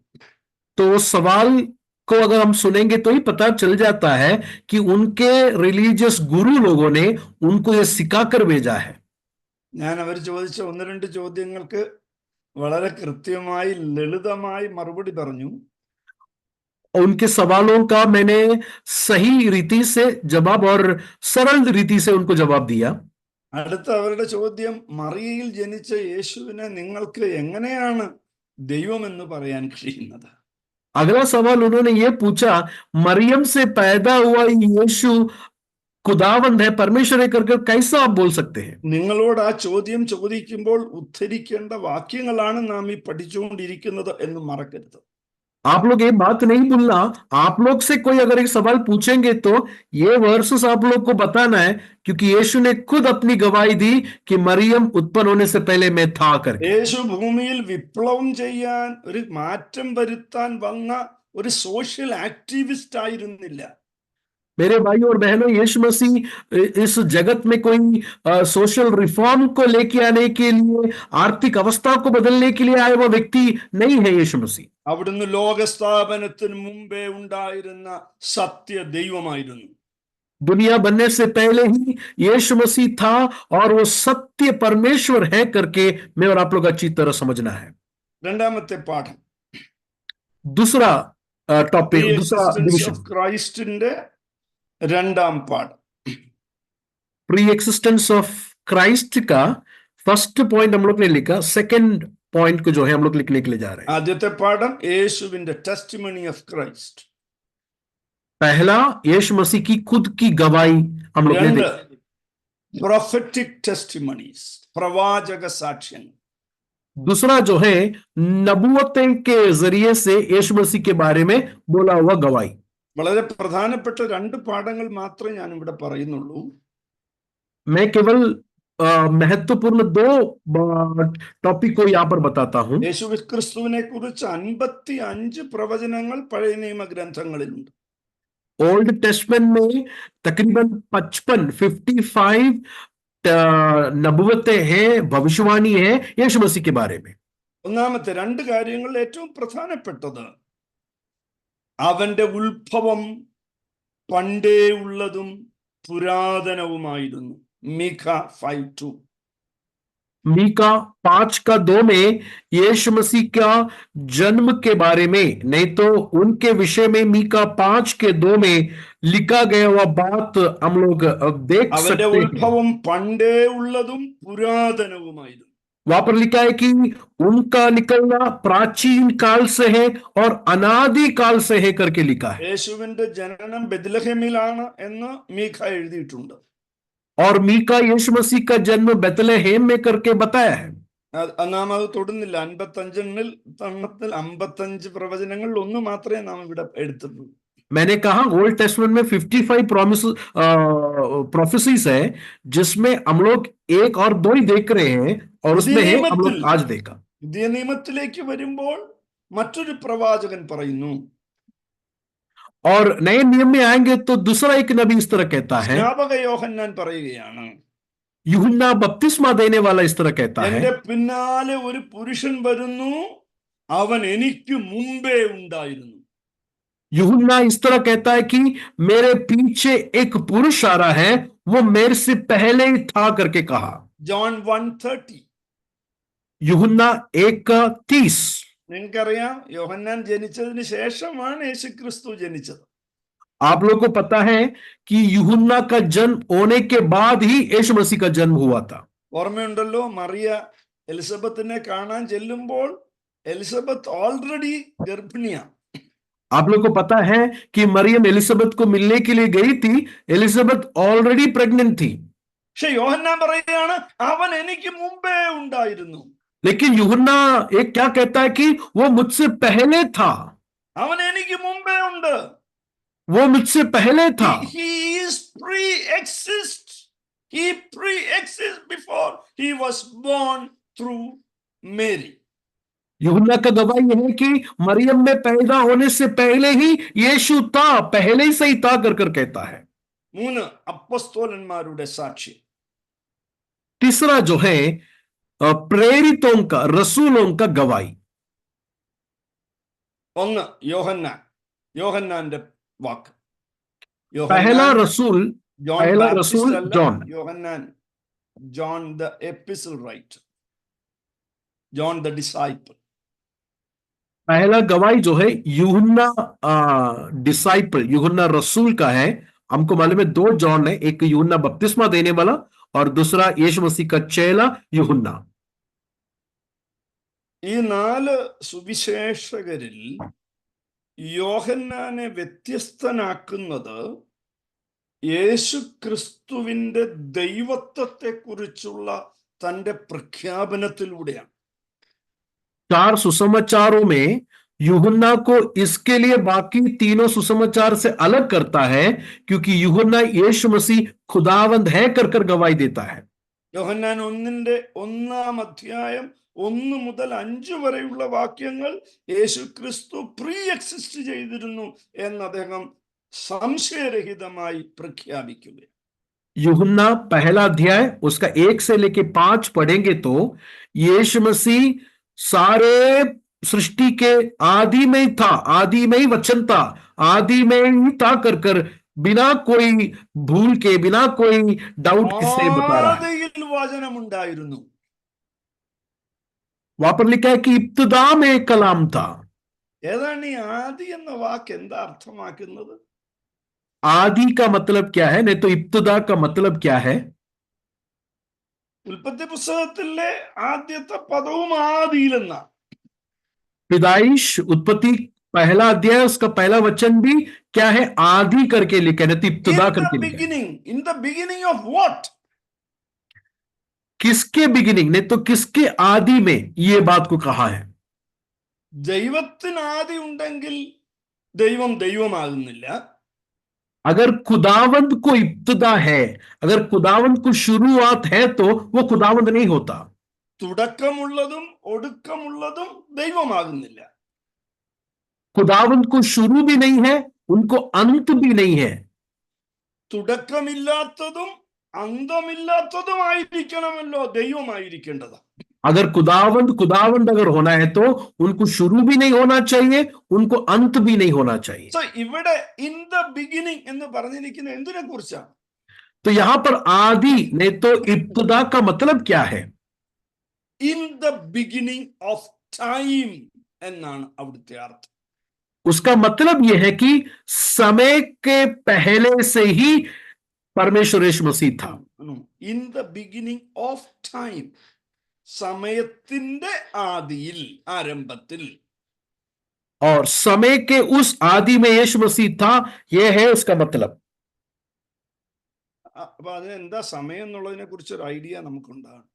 Speaker 2: तो उस सवाल को अगर हम सुनेंगे तो ही पता चल जाता है कि उनके रिलीजियस गुरु लोगों ने उनको ये सिखाकर भेजा है।
Speaker 1: ഞാൻ അവർ ചോദിച്ച ഒന്ന് രണ്ട് ചോദ്യങ്ങൾക്ക് വളരെ കൃത്യമായി ലളിതമായി മറുപടി പറഞ്ഞു.
Speaker 2: उनके सवालों का मैंने सही रीति से जवाब और सरल रीति से उनको जवाब दिया।
Speaker 1: അടുത്ത അവരുടെ ചോദ്യം, മറിയയിൽ ജനിച്ച യേശുവിനെ നിങ്ങൾക്ക് എങ്ങനെയാണ് ദൈവമെന്ന് പറയാൻ കഴിയുന്നത്?
Speaker 2: अगला सवाल उन्होंने ये पूछा, मरियम से पैदा हुआ यीशु खुदावंद है, परमेश्वर है करके कैसा आप बोल सकते हैं?
Speaker 1: നിങ്ങളോട് ആ ചോദ്യം ചോദിക്കുമ്പോൾ ഉദ്ധരിക്കേണ്ട വാക്യങ്ങളാണ് നാം ഈ പഠിച്ചുകൊണ്ടിരിക്കുന്നത് എന്ന് മറക്കരുത്.
Speaker 2: आप लोग ये बात नहीं भूलना, आप लोग से कोई अगर एक सवाल पूछेंगे तो ये वर्सेस आप लोग को बताना है, क्योंकि यीशु ने खुद अपनी गवाही दी कि मरियम उत्पन्न होने से पहले मैं था करके।
Speaker 1: യേശു ഭൂമിയിൽ വിപ്ലവം ചെയ്യാൻ, ഒരു മാറ്റം വരുത്താൻ വന്ന ഒരു സോഷ്യൽ ആക്ടിവിസ്റ്റ് ആയിരുന്നില്ല.
Speaker 2: मेरे भाई और बहनों, यीशु मसीह इस जगत में कोई सोशल रिफॉर्म को लेके आने के लिए, आर्थिक अवस्था को बदलने के लिए आया हुआ व्यक्ति नहीं है यीशु मसीह।
Speaker 1: അവിടുന്ന് ലോകസ്ഥാപനത്തിന് മുമ്പേ ഉണ്ടായിരുന്ന സത്യ ദൈവമായിരുന്നു.
Speaker 2: दुनिया बनने से पहले ही यीशु मसीह था और वो सत्य परमेश्वर है करके मैं और आप लोग अच्छी तरह समझना है।
Speaker 1: രണ്ടാമത്തെ പാഠം,
Speaker 2: दूसरा टॉपिक, दूसरा
Speaker 1: എക്സിസ്റ്റൻസ്
Speaker 2: डिवीजन,
Speaker 1: ഓഫ് ക്രൈസ്റ്റിന്റെ രണ്ടാം പാഠം.
Speaker 2: प्री एक्सिस्टेंस ऑफ क्राइस्ट का फर्स्ट पॉइंट हम लोग ने लिखा, सेकंड पॉइंट को जो है हम लोग लिखने के लिए जा रहे हैं।
Speaker 1: ആദ്യത്തെ പാഠം യേശുവിന്റെ ടെസ്റ്റിമണി ഓഫ് ക്രൈസ്റ്റ്.
Speaker 2: पहला, यीशु मसीह की खुद की गवाही हम लोग ने
Speaker 1: രണ്ട്,
Speaker 2: देखी।
Speaker 1: പ്രൊഫറ്റിക് ടെസ്റ്റിമണീസ്, പ്രവാചക സാക്ഷ്യങ്ങൾ.
Speaker 2: दूसरा जो है नबूवतें के जरिए से यीशु मसीह के बारे में बोला हुआ गवाही।
Speaker 1: വളരെ പ്രധാനപ്പെട്ട രണ്ട് പാഠങ്ങൾ മാത്രമേ ഞാൻ ഇവിടെ പറയുന്നുള്ളൂ.
Speaker 2: मैं केवल महत्वपूर्ण दो टॉपिक को यहाँ पर बताता हूं।
Speaker 1: യേശു ക്രിസ്തുവിനെ കുറിച്ച് 55 പ്രവചനങ്ങൾ പഴയ നിയമ ഗ്രന്ഥങ്ങളിലുണ്ട്.
Speaker 2: ओल्ड टेस्टमेंट में तकरीबन 55 नबूवतें हैं, भविष्यवाणी है यीशु मसीह के बारे में।
Speaker 1: ഒന്നാമത്തെ രണ്ട് കാര്യങ്ങൾ, ഏറ്റവും പ്രധാനപ്പെട്ടത് അവന്റെ ഉത്ഭവം പണ്ടേ ഉള്ളതും പുരാതനവുമായിരുന്നു. മീഖ 5:2.
Speaker 2: मीका 5:2 में यीशु मसीह का जन्म के बारे में, नहीं तो उनके विषय में मीका 5:2 में लिखा गया हुआ बात हम लोग देख
Speaker 1: അവന്റെ
Speaker 2: सकते हैं।
Speaker 1: ഉത്ഭവം പണ്ടേ ഉള്ളതും പുരാതനവുമായിരുന്നു.
Speaker 2: वहां पर लिखा है कि उनका निकलना प्राचीन काल से है और अनादि काल से है करके लिखा है।
Speaker 1: യേശുവിന്റെ ജനനം ബെത്ലഹേമിലാണ് എന്ന് മീഖ എഴുതിയിട്ടുണ്ട്.
Speaker 2: और मीका यीशु मसीह का जन्म बेतलेहम में करके बताया है।
Speaker 1: നാം അത് തൊടുന്നില്ല. 55 പ്രവചനങ്ങളിൽ ഒന്ന് മാത്രമേ നാം ഇവിടെ എടുത്തിട്ടുള്ളൂ.
Speaker 2: मैंने कहा ओल्ड टेस्टमेंट में 55 प्रोफेसीज है, जिसमें हम लोग एक और दो ही देख रहे हैं और उसमें है हम लोग आज देखा।
Speaker 1: പുതിയ നിയമത്തിലേക്ക് വരുമ്പോൾ മറ്റൊരു പ്രവാചകൻ പറയുന്നു,
Speaker 2: और नए नियम में आएंगे तो दूसरा एक नबी इस तरह कहता है,
Speaker 1: സ്നാപക യോഹന്നാൻ പറയുകയാണ്,
Speaker 2: यूहन्ना बपतिस्मा देने वाला इस तरह कहता है,
Speaker 1: എന്റെ പിന്നാലെ ഒരു പുരുഷൻ വരുന്നു, അവൻ എനിക്ക് മുമ്പേ ഉണ്ടായിരുന്നു.
Speaker 2: यूहन्ना इस तरह कहता है कि मेरे पीछे एक पुरुष आ रहा है, वो मेरे से पहले ही था करके कहा।
Speaker 1: ജോൺ 1:30.
Speaker 2: यूहन्ना 1:30।
Speaker 1: നിങ്ങൾക്കറിയാം, യോഹന്നാൻ ജനിച്ചതിന് ശേഷമാണ് യേശു ക്രിസ്തു ജനിച്ചത്.
Speaker 2: आप लोग को पता है कि यूहन्ना का जन्म होने के बाद ही यीशु मसीह का जन्म हुआ था।
Speaker 1: ഓർമ്മയുണ്ടല്ലോ, മറിയ എലിസബത്തിനെ കാണാൻ ചെല്ലുമ്പോൾ എലിസബത്ത് ഓൾറെഡി ഗർഭിണിയാണ്.
Speaker 2: आप लोग को पता है कि मरियम एलिजाबेथ को मिलने के लिए गई थी, एलिजाबेथ ऑलरेडी प्रेग्नेंट थी।
Speaker 1: പക്ഷെ യോഹന്നാൻ പറയുകയാണ്, അവൻ എനിക്ക് മുമ്പേ ഉണ്ടായിരുന്നു.
Speaker 2: लेकिन यूहन्ना एक क्या कहता है कि वो मुझसे पहले था,
Speaker 1: അവൻ എനിക്ക് മുമ്പേ ഉണ്ട്.
Speaker 2: वो मुझसे पहले था।
Speaker 1: He is pre-exist. He pre-exists before he was born through Mary.
Speaker 2: यूहन्ना का गवाही यह है कि मरियम में पैदा होने से पहले ही यीशु था, पहले ही से ही था कर कर कहता है।
Speaker 1: 3 അപ്പോസ്തലന്മാരുടെ സാക്ഷ്യം.
Speaker 2: तीसरा जो है प्रेरितों का, रसूलों का गवाही।
Speaker 1: 1 യോഹന്നാന്റെ വാക്ക്.
Speaker 2: पहला
Speaker 1: യോഹന്നാൻ
Speaker 2: रसूल,
Speaker 1: ജോൺ
Speaker 2: पहला
Speaker 1: ബാപ്റ്റിസ്റ്റ്
Speaker 2: रसूल
Speaker 1: അല്ല,
Speaker 2: John.
Speaker 1: Yohannan, John the epistle writer, John the disciple.
Speaker 2: पहला गवाही जो है यूहन्ना डिसाइपल, यूहन्ना रसूल का है। हमको मालूम है 2 जॉन है, एक यूहन्ना बपतिस्मा देने वाला और दूसरा यीशु मसीह का चेला यूहन्ना।
Speaker 1: ഈ 4 സുവിശേഷകരിൽ യോഹന്നാനെ വ്യത്യസ്തനാക്കുന്നത് യേശു ക്രിസ്തുവിന്റെ ദൈവത്വത്തെ കുറിച്ചുള്ള തന്റെ പ്രഖ്യാപനത്തിലൂടെയാണ്.
Speaker 2: 4 सुसमाचारों में यूहन्ना को इसके लिए बाकी तीनों सुसमाचार से अलग करता है क्योंकि यूहन्ना यीशु मसीह खुदावंद है कर कर गवाही देता है।
Speaker 1: യോഹന്നാൻ 1-ന്റെ 1-ാം അധ്യായം 1 മുതൽ 5 വരെയുള്ള വാക്യങ്ങൾ യേശു ക്രിസ്തു പ്രീ എക്സിസ്റ്റ് ചെയ്തിരുന്നു എന്ന് അദ്ദേഹം സംശയരഹിതമായി പ്രഖ്യാപിക്കുക.
Speaker 2: यूहन्ना पहला अध्याय उसका 1 से लेके 5 पढ़ेंगे तो यीशु मसीह सारे सृष्टि के आदि में ही था, आदि में ही वचन था, आदि में ही था कर कर बिना कोई भूल के, बिना कोई डाउट के से बता रहा है।
Speaker 1: ആദിയിൽ വചനമുണ്ടായിരുന്നു.
Speaker 2: वहां पर लिखा है कि इब्तिदा में कलाम था।
Speaker 1: ഏതാണ് ഈ ആദി എന്ന വാക്ക് എന്താ അർത്ഥമാക്കുന്നത്?
Speaker 2: आदि का मतलब क्या है, नहीं तो इब्तिदा का मतलब क्या है?
Speaker 1: ഉൽപ്പത്തി പുസ്തകത്തിലെ ആദ്യത്തെ പദവും ആദിയിലെന്നാ.
Speaker 2: पैदाइश उत्पत्ति पहला अध्याय उसका पहला वचन भी क्या है, आदि करके लिखा है, नहीं तो इब्तिदा करके लिखा है।
Speaker 1: in the beginning of what?
Speaker 2: किसके बिगिनिंग, नहीं तो किसके आदि में ये बात को कहा है?
Speaker 1: ദൈവത്തിന് ആദി ഉണ്ടെങ്കിൽ ദൈവം ദൈവമാകുന്നില്ല.
Speaker 2: अगर खुदावंद को इब्तिदा है, अगर खुदावंद को शुरुआत है तो वो खुदावंद नहीं होता।
Speaker 1: തുടക്കമുള്ളതും ഒടുക്കമുള്ളതും ദൈവമാകുന്നില്ല.
Speaker 2: खुदावंद को शुरू भी नहीं है, उनको अंत भी नहीं है।
Speaker 1: തുടക്കമില്ലാത്തതും അന്തമില്ലാത്തതുമായിരിക്കണമല്ലോ ദൈവമായിരിക്കേണ്ടത്.
Speaker 2: अगर खुदावंद खुदावंद अगर होना है तो उनको शुरू भी नहीं होना चाहिए, उनको अंत भी नहीं होना चाहिए।
Speaker 1: സോ ഇവിടെ ഇൻ ദ ബിഗിനിങ് എന്ന് പറഞ്ഞിരിക്കുന്ന എന്തിനെ കുറിച്ചാണ്?
Speaker 2: तो यहां पर आदि नहीं तो इब्तिदा का मतलब क्या है?
Speaker 1: In the beginning of time എന്നാണ് അവിടുത്തെ അർത്ഥം.
Speaker 2: उसका मतलब यह है कि समय के पहले से ही परमेश्वर यीशु मसीह था।
Speaker 1: In the beginning of time, സമയത്തിന്റെ ആദിയിൽ, ആരംഭത്തിൽ.
Speaker 2: और समय के उस आदि में यीशु मसीह था, यह है उसका मतलब।
Speaker 1: അപ്പൊ അതിനെന്താ സമയം എന്നുള്ളതിനെ കുറിച്ചൊരു ഐഡിയ നമുക്കുണ്ടാകും.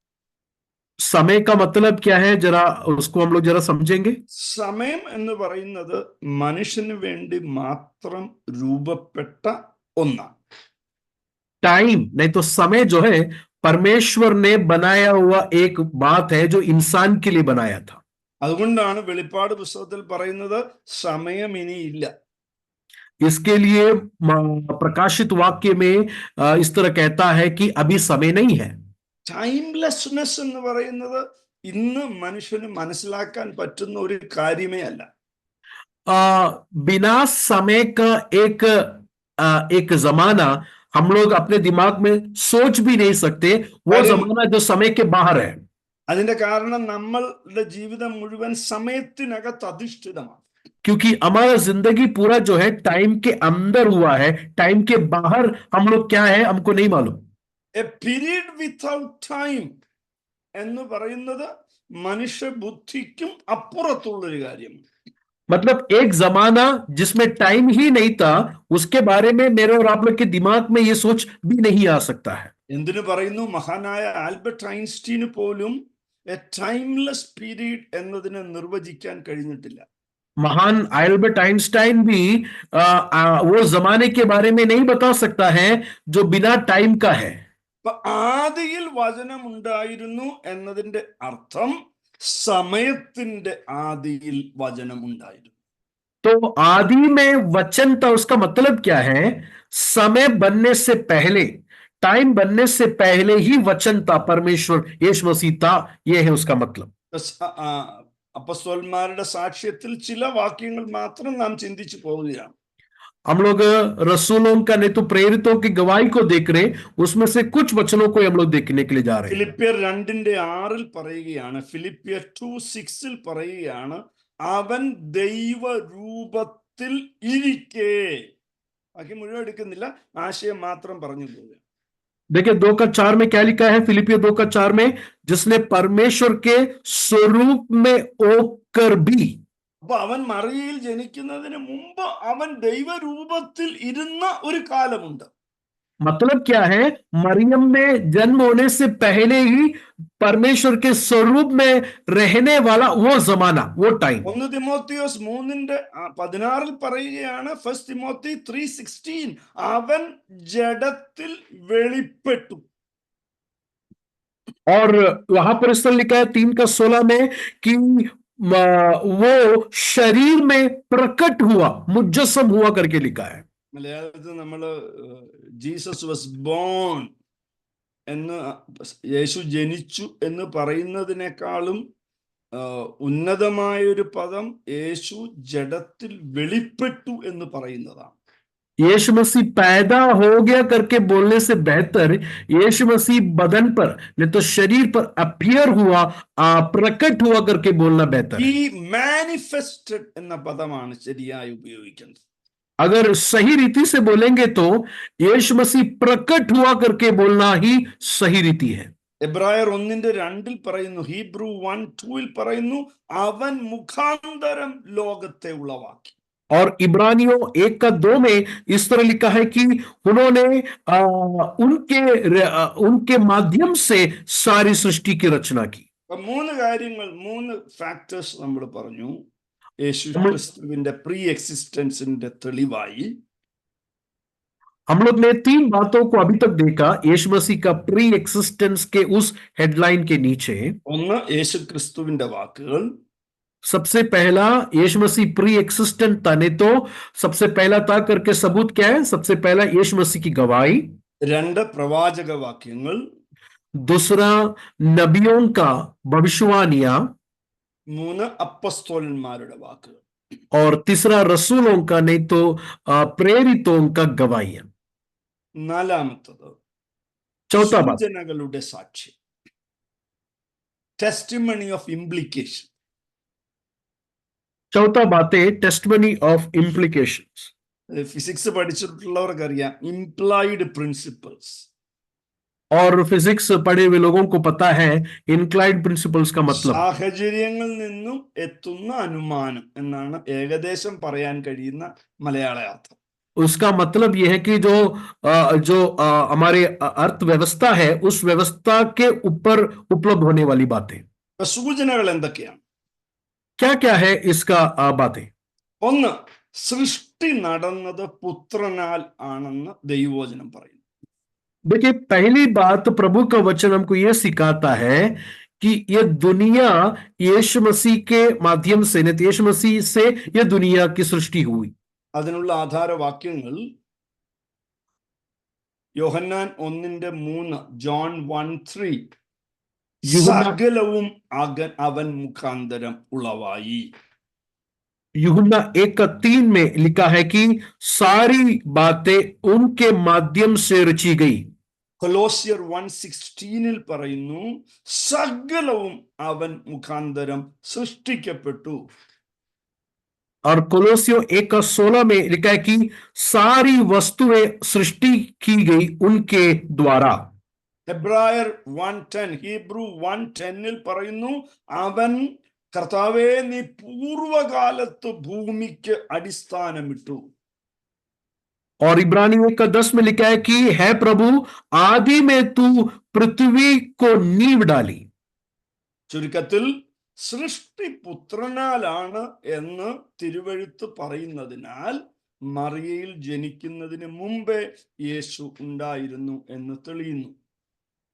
Speaker 2: समय का मतलब क्या है, जरा उसको हम लोग जरा समझेंगे।
Speaker 1: സമയം എന്ന് പറയുന്നത് മനുഷ്യന് വേണ്ടി മാത്രം രൂപപ്പെട്ട ഒന്നാണ്.
Speaker 2: टाइम नहीं तो समय जो है परमेश्वर ने बनाया हुआ एक बात है जो इंसान के लिए बनाया था।
Speaker 1: അതുകൊണ്ടാണ് വെളിപ്പാട് പുസ്തകത്തിൽ പറയുന്നത് സമയം ഇനിയില്ല.
Speaker 2: इसके लिए प्रकाशित वाक्य में इस तरह कहता है कि अभी समय नहीं है।
Speaker 1: ടൈംലെസ്നെസ് എന്ന് പറയുന്നത് ഇന്ന് മനുഷ്യന് മനസ്സിലാക്കാൻ പറ്റുന്ന ഒരു കാര്യമേ അല്ല.
Speaker 2: बिना समय का एक जमाना हम लोग अपने दिमाग में सोच भी नहीं सकते, वो जमाना जो समय के बाहर है।
Speaker 1: അതിന്റെ കാരണം നമ്മളുടെ ജീവിതം മുഴുവൻ സമയത്തിനകത്ത് അധിഷ്ഠിതമാണ്.
Speaker 2: क्योंकि हमारा जिंदगी पूरा जो है टाइम के अंदर हुआ है, टाइम के बाहर हम लोग क्या है हमको नहीं मालूम।
Speaker 1: എ പീരീഡ് വിത്തൗട്ട് ടൈം എന്ന് പറയുന്നത് മനുഷ്യ ബുദ്ധിക്കും അപ്പുറത്തുള്ളൊരു കാര്യം.
Speaker 2: मतलब एक जमाना जिसमें टाइम ही नहीं था, उसके बारे में मेरे और आप लोग के दिमाग में ये सोच भी नहीं आ सकता है।
Speaker 1: എന്തിനു പറയുന്നു, മഹാനായ ആൽബർട്ട് ഐൻസ്റ്റീന് പോലും എ ടൈംലെസ് പീരീഡ് എന്നതിനെ നിർവചിക്കാൻ കഴിഞ്ഞിട്ടില്ല.
Speaker 2: महान अल्बर्ट आइंस्टाइन भी वो जमाने के बारे में नहीं बता सकता है जो बिना टाइम का है.
Speaker 1: അപ്പൊ ആദിയിൽ വചനം ഉണ്ടായിരുന്നു എന്നതിന്റെ അർത്ഥം സമയത്തിന്റെ ആദിയിൽ വചനം ഉണ്ടായിരുന്നു.
Speaker 2: तो आदि में वचन था, उसका मतलब क्या है? समय बनने से पहले, टाइम बनने से पहले ही वचन था, परमेश्वर यीशु मसीह था. यह है उसका मतलब.
Speaker 1: അപ്പസ്തോലന്മാരുടെ സാക്ഷ്യത്തിൽ ചില വാക്യങ്ങൾ മാത്രം നാം ചിന്തിച്ചു പോവുകയാണ്.
Speaker 2: हम लोग रसूलों का नहीं तो प्रेरितों की गवाही को देख रहे, उसमें से कुछ वचनों को हम लोग देखने के लिए जा रहे हैं.
Speaker 1: ഫിലിപ്പിയർ 2:6 പറയുകയാണ്, ഫിലിപ്പിയർ 2:6 പറയുകയാണ്, അവൻ ദൈവരൂപത്തിൽ ഇരിക്കെ. ബാക്കി മുഴുവൻ എടുക്കുന്നില്ല, ആശയം മാത്രം പറഞ്ഞു പോവുക.
Speaker 2: देखिए 2:4 में क्या लिखा है? फिलिपियर 2:4 में, जिसने परमेश्वर के स्वरूप में होकर भी.
Speaker 1: അപ്പൊ അവൻ മറിയയിൽ ജനിക്കുന്നതിന് മുമ്പ് അവൻ ദൈവരൂപത്തിൽ ഇരുന്ന ഒരു കാലമുണ്ട്.
Speaker 2: मतलब क्या है? मरियम में जन्म होने से पहले ही परमेश्वर के स्वरूप में रहने वाला वो जमाना, वो टाइम.
Speaker 1: 1 തിമോത്തിയോസ് 3:16 പറയുകയാണ്, ഫസ്റ്റ് തിമോത്തി 3:16, അവൻ ജഡത്തിൽ വെളിപ്പെട്ടു.
Speaker 2: और वहां पर इस तरह लिखा है 3:16 में कि वो शरीर में प्रकट हुआ, मुजस्सम हुआ करके लिखा है.
Speaker 1: മലയാളത്തിൽ നമ്മൾ ജീസസ് വാസ് ബോൺ എന്ന്, യേശു ജനിച്ചു എന്ന് പറയുന്നതിനേക്കാളും ഉന്നതമായ ഒരു പദം യേശു ജഡത്തിൽ വെളിപ്പെട്ടു എന്ന് പറയുന്നതാണ്.
Speaker 2: यीशु मसीह पैदा हो गया करके बोलने से बेहतर यीशु मसीह बदन पर नहीं तो शरीर पर अपीयर हुआ, प्रकट हुआ करके बोलना बेहतर.
Speaker 1: ഈ മാനിഫെസ്റ്റഡ് എന്ന പദമാണ് ശരിയായി ഉപയോഗിക്കുന്നത്.
Speaker 2: अगर सही रीति से बोलेंगे तो यीशु मसीह प्रकट हुआ करके बोलना ही सही रीति है.
Speaker 1: എബ്രായർ 1:2 പറയുന്നു, ഹീബ്രു 1:2 പറയുന്നു, അവൻ മുഖാന്തരം ലോകത്തെ ഉളവാക്കി.
Speaker 2: और इब्रानियों 1:2 में इस तरह लिखा है कि उन्होंने उनके माध्यम से सारी सृष्टि की रचना की.
Speaker 1: മൂന്ന് കാര്യങ്ങൾ, മൂന്ന് ഫാക്ടേഴ്സ് നമ്മൾ പറഞ്ഞു. യേശു ക്രിസ്തുവിന്റെ പ്രീ എക്സിസ്റ്റൻസിന്റെ തെളിവായി
Speaker 2: हम लोग ने 3 बातों को अभी तक देखा यीशु मसीह का प्री एक्सिस्टेंस के उस हेडलाइन के नीचे.
Speaker 1: ഒന്ന്, യേശു ക്രിസ്തുവിന്റെ വാക്കുകൾ.
Speaker 2: सबसे पहला यीशु मसीह प्री एक्सिस्टेंट था, नहीं तो सबसे पहला था करके सबूत क्या है? सबसे पहला यीशु मसीह की गवाही.
Speaker 1: 2, പ്രവാചക വാക്യങ്ങൾ.
Speaker 2: दूसरा नबियों का भविष्यवाणियां.
Speaker 1: 3, അപ്പസ്തോലന്മാരുടെ വാക്കുകൾ.
Speaker 2: और तीसरा रसूलों का नहीं तो प्रेरितों का गवाहियां.
Speaker 1: നാലാമത്തത്
Speaker 2: चौथा बात,
Speaker 1: സൂചനകളുടെ സാക്ഷ്യം, ടെസ്റ്റിമണി ഓഫ് ഇംപ്ലിക്കേഷൻ.
Speaker 2: चौथा बात है टेस्टिमनी ऑफ इम्प्लीकेशंस.
Speaker 1: ഫിസിക്സ് പഠിച്ചിട്ടുള്ളവർക്കറിയാം ഇംപ്ലൈഡ് പ്രിൻസിപ്പിൾസ്.
Speaker 2: और फिजिक्स पढ़े हुए लोगों को पता है इनक्लाइड प्रिंसिपल्स का मतलब.
Speaker 1: സാഹചര്യങ്ങളിൽ നിന്നും എത്തുന്ന അനുമാനം എന്നാണ് ഏകദേശം പറയാൻ കഴിയുന്ന മലയാള അർത്ഥം.
Speaker 2: उसका मतलब यह है कि जो हमारे अर्थव्यवस्था है उस व्यवस्था के ऊपर उपलब्ध होने वाली बातें.
Speaker 1: സൂചനകൾ എന്തൊക്കെയാണ്?
Speaker 2: क्या क्या है इसका बातें?
Speaker 1: ഒന്ന്, സൃഷ്ടി നടന്നത് പുത്രനാൽ ആണെന്ന് ദൈവവചനം പറയുന്നു.
Speaker 2: देखिए पहली बात, प्रभु का वचन हमको यह सिखाता है कि यह दुनिया यीशु मसीह के माध्यम से, नहीं यीशु मसीह से यह दुनिया की सृष्टि हुई.
Speaker 1: അതിനുള്ള ആധാരവാക്യങ്ങൾ യോഹന്നാൻ 1:3, ജോൺ 1:3, സകലവും അവൻ മുഖാന്തരം ഉളവായി.
Speaker 2: यूहन्ना 1:3 में लिखा है कि सारी बातें उनके माध्यम से रची गई.
Speaker 1: കൊലോസ്യർ 1:16 പറയുന്നു, സകലവും അവൻ മുഖാന്തരം സൃഷ്ടിക്കപ്പെട്ടു.
Speaker 2: और कोलोसियों 1:16 में लिखा है कि सारी वस्तुएं सृष्टि की गई उनके द्वारा.
Speaker 1: ഹെബ്രായർ 1:10, ഹീബ്രു 1:10 പറയുന്നു, അവൻ കർത്താവേ നീ പൂർവകാലത്ത് ഭൂമിക്ക് അടിസ്ഥാനമിട്ടു.
Speaker 2: और इब्रानियों 1:10 में लिखा है कि है प्रभु आदि में तू पृथ्वी को नींव डाली.
Speaker 1: ചുരുക്കത്തിൽ സൃഷ്ടിപുത്രനാലാണ് എന്ന് തിരുവെഴുത്ത് പറയുന്നതിനാൽ മറിയയിൽ ജനിക്കുന്നതിന് മുമ്പേ യേശു ഉണ്ടായിരുന്നു എന്ന് തെളിയുന്നു.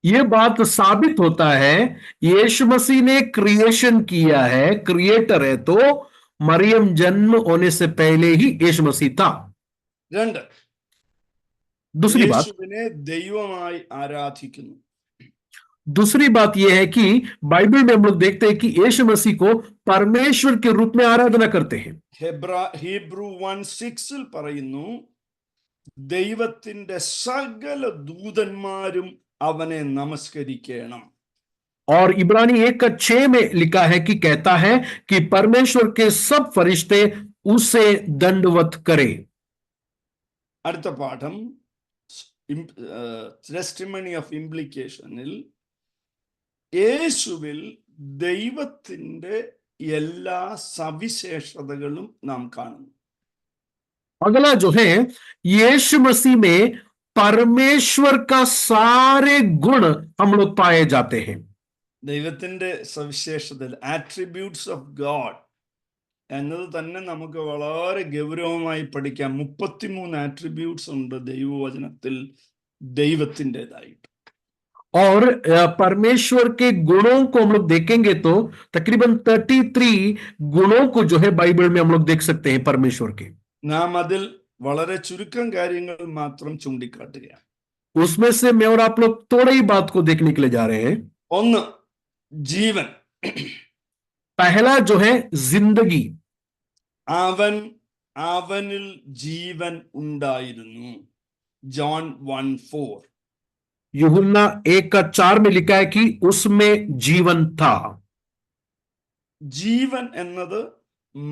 Speaker 2: ये बात साबित होता है यीशु मसीह ने क्रिएशन किया है, क्रिएटर है, तो मरियम जन्म होने से पहले ही यीशु मसीह था।
Speaker 1: രണ്ട്,
Speaker 2: दूसरी बात
Speaker 1: യേശുവിനെ ദൈവമായി ആരാധിക്കുന്നു.
Speaker 2: दूसरी बात यह है कि बाइबल में हम लोग देखते हैं कि यीशु मसीह को परमेश्वर के रूप में आराधना करते हैं।
Speaker 1: ഹീബ്രു 1:6 പറയുന്നു, ദൈവത്തിന്റെ സകല ദൂതന്മാരും അവനെ നമസ്കരിക്കണം.
Speaker 2: और इब्रानी 1:6 में लिखा है कि कहता है कि परमेश्वर के सब फरिश्ते उसे दंडवत करें।
Speaker 1: അടുത്ത പാഠം ടെസ്റ്റിമണി ഓഫ് ഇംപ്ലിക്കേഷനിൽ യേശുവിൽ ദൈവത്തിന്റെ എല്ലാ സവിശേഷതകളും നാം കാണുന്നു.
Speaker 2: अगला जो है यीशु मसीह में परमेश्वर का सारे गुण हम लोग पाए जाते हैं।
Speaker 1: ദൈവത്തിന്റെ സവിശേഷത, ആട്രിബ്യൂട്ട്സ് ഓഫ് ഗോഡ് എന്നത് തന്നെ നമുക്ക് വളരെ ഗൗരവമായി പഠിക്കാം. 33 ആട്രിബ്യൂട്ട്സ് ഉണ്ട് ദൈവവചനത്തിൽ ദൈവത്തിൻ്റെതായിട്ട്.
Speaker 2: और परमेश्वर के गुणों को हम लोग देखेंगे तो तकरीबन 33 गुणों को जो है बाइबल में हम लोग देख सकते हैं परमेश्वर के।
Speaker 1: നാം അതിൽ വളരെ ചുരുക്കം കാര്യങ്ങൾ മാത്രം ചൂണ്ടിക്കാട്ടുകയാണ്.
Speaker 2: उसमें से मैं और आप लोग थोड़ा ही बात को देखने के लिए जा रहे हैं।
Speaker 1: ഒന്ന്, ജീവൻ.
Speaker 2: पहला जो है जिंदगी।
Speaker 1: അവനിൽ ജീവൻ ഉണ്ടായിരുന്നു. ജോൺ 1:4.
Speaker 2: यूहन्ना 1:4 में लिखा है कि उसमें जीवन था।
Speaker 1: ജീവൻ എന്നത്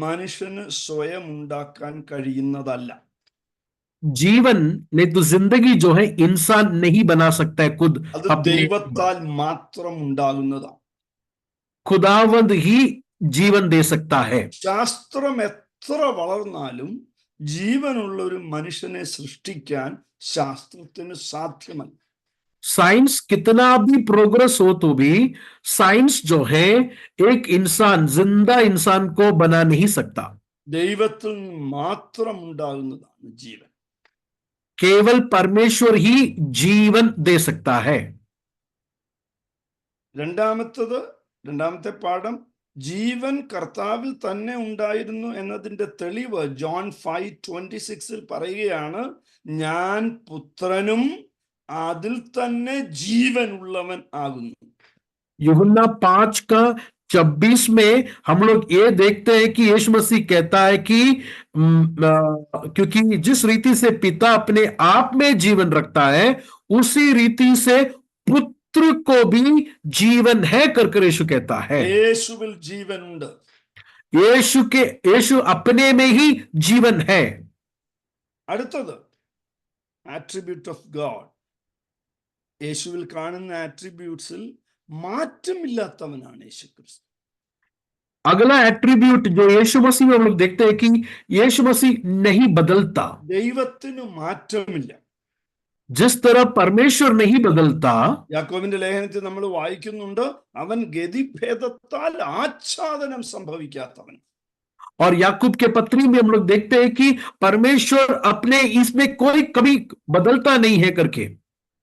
Speaker 1: മനുഷ്യന് സ്വയം ഉണ്ടാക്കാൻ കഴിയുന്നതല്ല.
Speaker 2: जीवन नहीं तो जिंदगी जो है इंसान नहीं बना सकता है खुद
Speaker 1: അത്
Speaker 2: अपने।
Speaker 1: ദൈവത്താൽ മാത്രം ഉണ്ടാകുന്നതാണ്.
Speaker 2: खुदावंद ही जीवन दे सकता है।
Speaker 1: ശാസ്ത്രം എത്ര വളർന്നാലും ജീവനുള്ള ഒരു മനുഷ്യനെ സൃഷ്ടിക്കാൻ ശാസ്ത്രത്തിന് സാധ്യമല്ല.
Speaker 2: साइंस कितना भी प्रोग्रेस हो तो भी साइंस जो है एक इंसान, जिंदा इंसान को बना नहीं सकता।
Speaker 1: ദൈവത്തിൽ നിന്ന് മാത്രം ഉണ്ടാകുന്നതാണ് ജീവൻ.
Speaker 2: केवल परमेश्वर ही जीवन दे सकता है।
Speaker 1: രണ്ടാമത്തെ പാഠം, ജീവൻ കർത്താവിൽ തന്നെ ഉണ്ടായിരുന്നു എന്നതിന്റെ തെളിവ് ജോൺ 5:26 പറയുകയാണ്, ഞാൻ പുത്രനും അതിൽ തന്നെ ജീവനുള്ളവൻ ആകുന്നു.
Speaker 2: यूहन्ना 5:26 में हम लोग ये देखते हैं कि यीशु मसीह कहता है कि क्योंकि जिस रीति से पिता अपने आप में जीवन रखता है उसी रीति से पुत्र को भी जीवन है करके यीशु कहता है।
Speaker 1: യേശുവിൽ ജീവനുണ്ട്.
Speaker 2: यीशु अपने में ही जीवन है।
Speaker 1: അടുത്തത് ആട്രിബ്യൂട്ട് ഓഫ് ഗോഡ്. യേശുവിൽ കാണുന്ന ആട്രിബ്യൂട്ട്സിൽ മാറ്റമില്ലാത്തവനാണ് യേശു ക്രിസ്തു.
Speaker 2: अगला एट्रीब्यूट जो यीशु मसीह में हम लोग देखते हैं कि यीशु मसीह नहीं बदलता।
Speaker 1: ദൈവത്തിന് മാറ്റമില്ല.
Speaker 2: जिस तरह परमेश्वर नहीं बदलता,
Speaker 1: യാക്കോബിന്റെ ലേഖനത്തിൽ നമ്മൾ വായിക്കുന്നുണ്ട്, അവൻ ഗതിഭേദത്താൽ ആച്ഛാദനം സംഭവിക്കാത്തവൻ.
Speaker 2: और याकूब के पत्री में हम लोग देखते हैं कि परमेश्वर अपने इसमें कोई कभी बदलता नहीं है करके।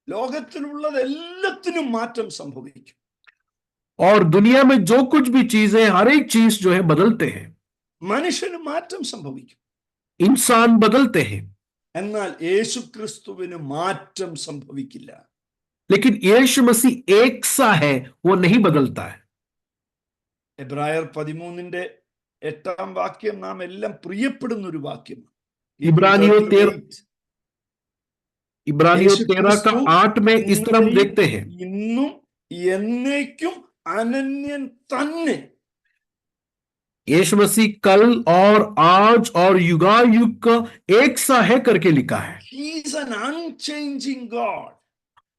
Speaker 1: ലോകത്തിലുള്ളത് എല്ലാത്തിനും മാറ്റം സംഭവിക്കും.
Speaker 2: और दुनिया में जो कुछ भी चीज है, हर एक चीज जो है बदलते हैं।
Speaker 1: മനുഷ്യന് മാറ്റം സംഭവിക്കും.
Speaker 2: इंसान बदलते हैं,
Speaker 1: എന്നാൽ യേശു ക്രിസ്തുവിന് മാറ്റം സംഭവിക്കില്ല.
Speaker 2: लेकिन यीशु मसीह एक सा है, वो नहीं बदलता है।
Speaker 1: എബ്രായർ 13:8 വാക്യം നാം എല്ലാം പ്രിയപ്പെടുന്ന ഒരു വാക്യമാണ്.
Speaker 2: इब्रानियों 13:8 में इस तरह हम देखते हैं,
Speaker 1: ഇന്നും എന്നേക്കും അനന്യൻ തന്നെ.
Speaker 2: यीशु मसीह कल और आज और युगायुग का एक सा है करके लिखा है।
Speaker 1: He is an unchanging God.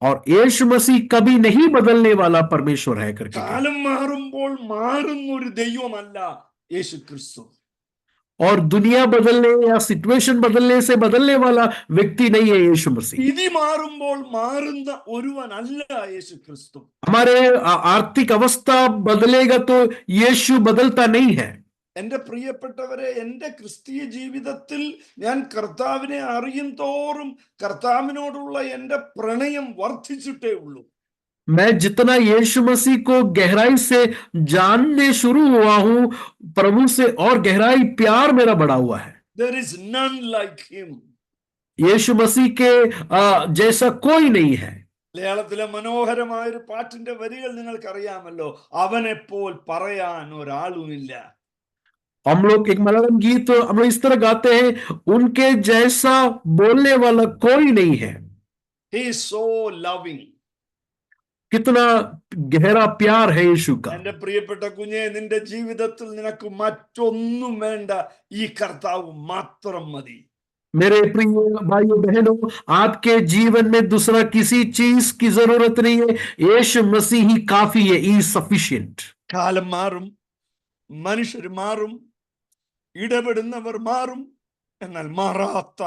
Speaker 2: और यीशु मसीह कभी नहीं बदलने वाला परमेश्वर है करके।
Speaker 1: കാലം മാറുമ്പോൾ മാറുന്ന ഒരു ദൈവമല്ല യേശു ക്രിസ്തു.
Speaker 2: और दुनिया बदलने या सिचुएशन बदलने से बदलने वाला व्यक्ति नहीं है यीशु मसीह।
Speaker 1: വിധി മാറുമ്പോൾ മാറുന്ന ഒരുവനല്ല യേശു ക്രിസ്തു.
Speaker 2: हमारे आर्थिक अवस्था बदलेगा तो यीशु बदलता नहीं है।
Speaker 1: എന്റെ പ്രിയപ്പെട്ടവരെ, എന്റെ ക്രിസ്തീയ ജീവിതത്തിൽ ഞാൻ കർത്താവിനെ അറിയും തോറും കർത്താവിനോടുള്ള എന്റെ പ്രണയം വർദ്ധിച്ചിട്ടേ ഉള്ളൂ.
Speaker 2: मैं जितना यीशु मसीह को गहराई से जानने शुरू हुआ हूं, प्रभु से और गहराई प्यार मेरा बढ़ा हुआ है।
Speaker 1: There is none like him.
Speaker 2: यीशु मसीह के जैसा कोई नहीं है।
Speaker 1: മലയാളത്തിലെ മനോഹരമായ ഒരു പാട്ടിന്റെ വരികൾ നിങ്ങൾക്ക് അറിയാമല്ലോ, അവനെപ്പോൾ പറയാൻ ഒരാളുമില്ല.
Speaker 2: हम लोग एक मलयालम गीत हम लोग इस तरह गाते हैं, उनके जैसा बोलने वाला कोई नहीं है।
Speaker 1: He is so loving.
Speaker 2: कितना गहरा प्यार है यीशु का।
Speaker 1: എന്റെ പ്രിയപ്പെട്ട കുഞ്ഞെ, നിന്റെ ജീവിതത്തിൽ നിനക്ക് മറ്റൊന്നും വേണ്ട, ഈ കർത്താവ് മാത്രം മതി.
Speaker 2: मेरे प्रिय भाइयों बहनों, आपके जीवन में दूसरा किसी चीज की जरूरत नहीं है, यीशु मसीह ही काफी है, ई सफिशिएंट।
Speaker 1: കാലം മാറും, മനുഷ്യർ മാറും, ഇടപെടുന്നവർ മാറും, എന്നാൽ മാറാത്ത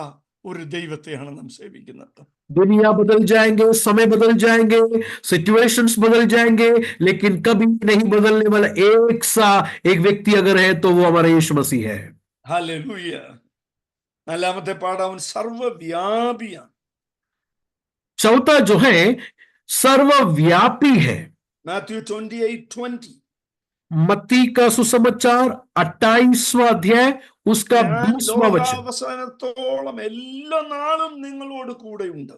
Speaker 1: ഒരു ദൈവത്തെയാണ് നാം സേവിക്കുന്നത്.
Speaker 2: दुनिया बदल जाएंगे, समय बदल जाएंगे, सिचुएशंस बदल जाएंगे, लेकिन कभी नहीं बदलने वाला एक व्यक्ति अगर है तो वो हमारा यीशु मसीह है।
Speaker 1: ഹല്ലേലൂയ. നാലാമത്തെ പാഠം, അവൻ സർവ്വവ്യാപിയാണ്.
Speaker 2: चौथा जो है सर्वव्यापी है।
Speaker 1: മാത്യു 28:20.
Speaker 2: मत्ती का सुसमाचार 28वां अध्याय उसका
Speaker 1: ഞാൻ
Speaker 2: 20वां वचन।
Speaker 1: ലോകാവസാനത്തോളം എല്ലാ നാളും നിങ്ങളോട് കൂടെയുണ്ട്.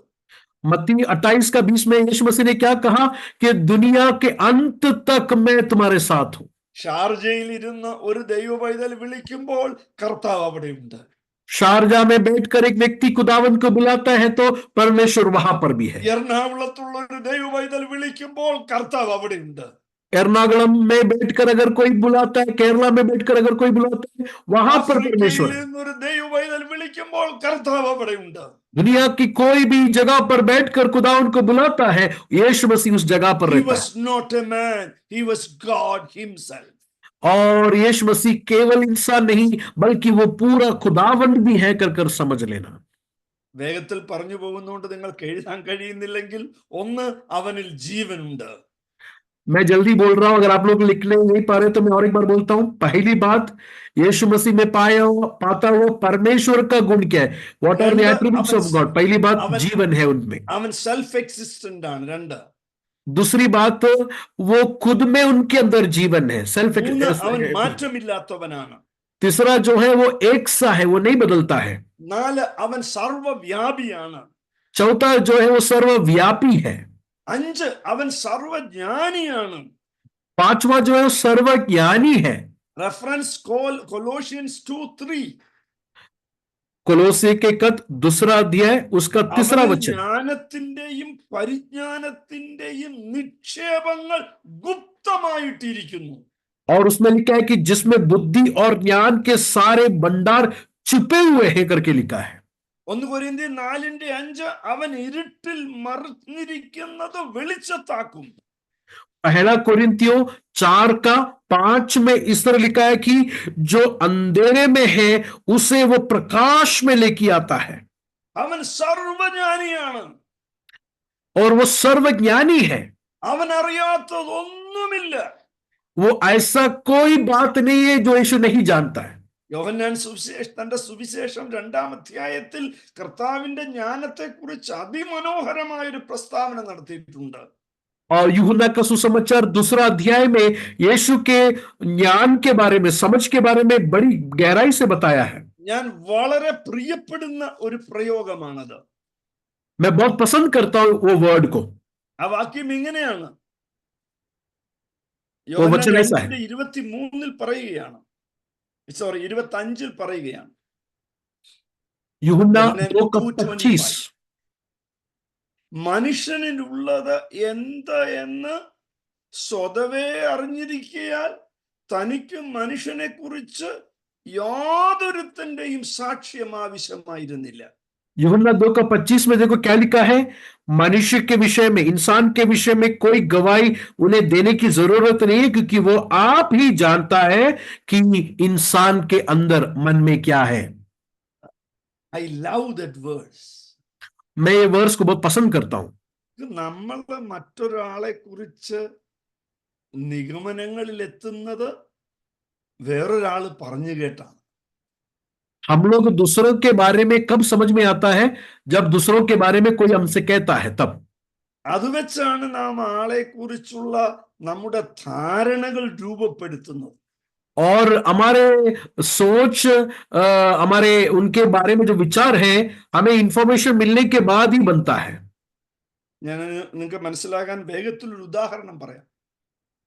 Speaker 2: मत्ती 28 का 20 में यीशु मसीह ने क्या कहा कि दुनिया के अंत तक मैं तुम्हारे साथ हूं।
Speaker 1: ഷാർജയിൽ ഇരുന്ന് ഒരു ദൈവ പൈതൽ വിളിക്കുമ്പോൾ കർത്താവ് അവിടെയുണ്ട്.
Speaker 2: शारजा में बैठकर एक व्यक्ति खुदावन को बुलाता है तो परमेश्वर वहां पर भी है।
Speaker 1: എറണാകുളത്തുള്ള ഒരു ദൈവ പൈതൽ വിളിക്കുമ്പോൾ കർത്താവ് അവിടെയുണ്ട്.
Speaker 2: एर्नाकुलम में बैठकर अगर कोई बुलाता है, केरला में बैठकर अगर कोई बुलाता है, वहां पर परमेश्वर।
Speaker 1: ആഫ്രിക്കയിൽ നിന്ന് ഒരു ദൈവ പൈതൽ വിളിക്കുമ്പോൾ കർത്താവ് അവിടെയുണ്ട്.
Speaker 2: दुनिया की कोई भी जगह पर बैठकर खुदावन को बुलाता है, यीशु मसीह उस जगह पर
Speaker 1: He
Speaker 2: रहता
Speaker 1: was not a man, he was God himself.
Speaker 2: है। और यीशु मसीह केवल इंसान नहीं बल्कि वो पूरा खुदावन भी है कर समझ लेना।
Speaker 1: വേഗത്തിൽ പറഞ്ഞു പോകുന്നതുകൊണ്ട് നിങ്ങൾക്ക് എഴുതാൻ കഴിയുന്നില്ലെങ്കിൽ, ഒന്ന്, അവനിൽ ജീവനുണ്ട്.
Speaker 2: मैं जल्दी बोल रहा हूं, अगर आप लोग लिखने नहीं पा रहे तो मैं और एक बार बोलता हूं। पहली बात, यीशु मसीह में पाता हुआ परमेश्वर का गुण क्या है? What are the attributes of God? पहली बात, जीवन है उनमें।
Speaker 1: അവൻ സെൽഫ് എക്സിസ്റ്റന്റ് ആണ്. രണ്ട്,
Speaker 2: दूसरी बात, वो खुद में उनके अंदर जीवन है, सेल्फ।
Speaker 1: മൂന്ന്, അവൻ മാറ്റമില്ലാത്തവനാണ്.
Speaker 2: तीसरा जो है वो एक सा है, वो नहीं बदलता है।
Speaker 1: നാല്, അവൻ സർവ്വവ്യാപിയാണ്.
Speaker 2: चौथा जो है वो सर्वव्यापी है।
Speaker 1: അഞ്ച്, അവൻ സർവജ്ഞാനിയാണ്.
Speaker 2: पांचवा जो है वो सर्वज्ञानी है।
Speaker 1: Reference Colossians 2:3.
Speaker 2: कोलोसे के खत 2 अध्याय उसका 3 वचन।
Speaker 1: ജ്ഞാനത്തിന്റെയും പരിജ്ഞാനത്തിന്റെയും നിക്ഷേപങ്ങൾ ഗുപ്തമായിട്ടിരിക്കുന്നു.
Speaker 2: और उसमें लिखा है कि जिसमें बुद्धि और ज्ञान के सारे भंडार छुपे हुए हैं करके लिखा है।
Speaker 1: 1 കൊരിന്ത്യർ 4:5, അവൻ ഇരുട്ടിൽ മറഞ്ഞിരിക്കുന്നത് വെളിച്ചത്താക്കും.
Speaker 2: पहला कोरिन्थियों 4 का 5 में इस तरह लिखा है कि जो अंधेरे में है उसे वो प्रकाश में लेके आता है।
Speaker 1: അവൻ സർവജ്ഞാനിയാണ്.
Speaker 2: और वो सर्वज्ञानी है।
Speaker 1: അവൻ അറിയാത്തതൊന്നുമില്ല.
Speaker 2: वो ऐसा कोई बात नहीं है जो यीशु नहीं जानता है।
Speaker 1: യോഹന്നാൻ തന്റെ സുവിശേഷം 2-ാം അധ്യായത്തിൽ കർത്താവിന്റെ ജ്ഞാനത്തെ കുറിച്ച് അതിമനോഹരമായ ഒരു പ്രസ്താവന നടത്തിയിട്ടുണ്ട്.
Speaker 2: और यूहन्ना का सुसमाचार 2 अध्याय में यीशु के ज्ञान के बारे में, समझ के बारे में बड़ी गहराई से बताया है।
Speaker 1: ഞാൻ വളരെ പ്രിയപ്പെടുന്ന ഒരു പ്രയോഗമാണത്.
Speaker 2: मैं बहुत पसंद करता हूं वो वर्ड को।
Speaker 1: ആ വാക്യം ഇങ്ങനെയാണ്,
Speaker 2: वो वचन ऐसा है।
Speaker 1: 23 പറയുകയാണ്, 25 പറയുകയാണ്.
Speaker 2: यूहन्ना 2:25
Speaker 1: മനുഷ്യനിലുള്ളത് എന്ത് എന്ന് സ്വതവേ അറിഞ്ഞിരിക്കയാൽ തനിക്ക് മനുഷ്യനെ കുറിച്ച് യാതൊരുത്തന്റെയും സാക്ഷ്യം ആവശ്യമായിരുന്നില്ല.
Speaker 2: यूहन्ना 2:25 में देखो क्या लिखा है, मनुष्य के विषय में, इंसान के विषय में कोई गवाही उन्हें देने की जरूरत नहीं है, क्योंकि वो आप ही जानता है कि इंसान के अंदर मन में क्या है।
Speaker 1: I love that verse.
Speaker 2: मैं ये वर्स को बहुत पसंद करता हूं।
Speaker 1: നമ്മൾ മറ്റൊരാളെ കുറിച്ച് നിഗമനങ്ങളിൽ എത്തുന്നത് വേറൊരാള് പറഞ്ഞു കേട്ടാണ്.
Speaker 2: हम लोग दूसरों के बारे में कब समझ में आता है, जब दूसरों के बारे में कोई हमसे कहता है तब।
Speaker 1: അത് വെച്ചാണ് നാം ആളെ കുറിച്ചുള്ള നമ്മുടെ ധാരണകൾ രൂപപ്പെടുത്തുന്നത്.
Speaker 2: और हमारे सोच, हमारे उनके बारे में जो विचार है, हमें इंफॉर्मेशन मिलने के बाद ही बनता है।
Speaker 1: ഞാൻ നിങ്ങൾക്ക് മനസ്സിലാകാൻ വേഗത്തിൽ ഒരു ഉദാഹരണം പറയാം.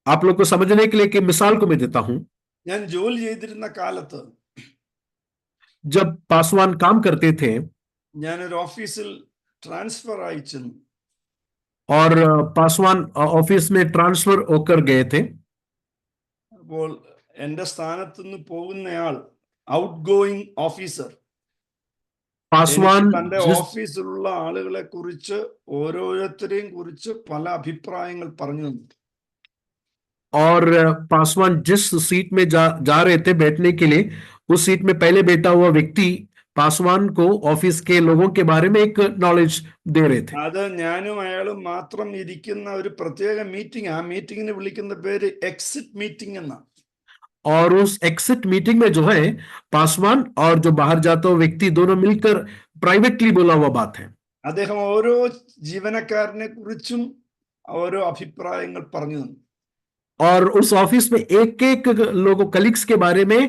Speaker 2: आप लोग को समझने के लिए एक मिसाल को मैं देता हूं।
Speaker 1: ഞാൻ ജോലി ചെയ്തിരുന്ന കാലത്ത്
Speaker 2: जब पासवान काम करते थे
Speaker 1: ഞാനൊരു ഓഫീസിൽ ട്രാൻസ്ഫർ ആയി ചെന്നു.
Speaker 2: और पासवान ऑफिस में ट्रांसफर होकर गए थे,
Speaker 1: അപ്പോൾ എന്റെ സ്ഥാനത്ത് നിന്ന് പോകുന്നയാൾ ഔട്ട് ഗോയിങ് ഓഫീസർ എനിക്ക്
Speaker 2: पासवान
Speaker 1: തന്റെ
Speaker 2: जिस
Speaker 1: ഓഫീസിലുള്ള ആളുകളെ കുറിച്ച് ഓരോരുത്തരെയും കുറിച്ച് പല അഭിപ്രായങ്ങൾ പറഞ്ഞു തന്നു.
Speaker 2: और पासवान जिस सीट में जा रहे थे बैठने के लिए, उस सीट में पहले बैठा हुआ व्यक्ति पासवान को ऑफिस के लोगों के बारे में एक नॉलेज दे रहे थे।
Speaker 1: അത് ഞാനും അയാളും മാത്രം ഇരിക്കുന്ന ഒരു പ്രത്യേക മീറ്റിംഗ്. ആ മീറ്റിങ്ങിന് വിളിക്കുന്ന പേര് എക്സിറ്റ് മീറ്റിംഗ് എന്നാണ്.
Speaker 2: और उस एक्सिट मीटिंग में जो है, पासवान और जो बाहर जाता हुआ व्यक्ति दोनों मिलकर प्राइवेटली बोला हुआ बात है।
Speaker 1: അദ്ദേഹം ഓരോ ജീവനക്കാരനെ കുറിച്ചും ഓരോ അഭിപ്രായങ്ങൾ പറഞ്ഞു തന്നു.
Speaker 2: और उस ऑफिस में एक एक लोगों कलीग्स के बारे में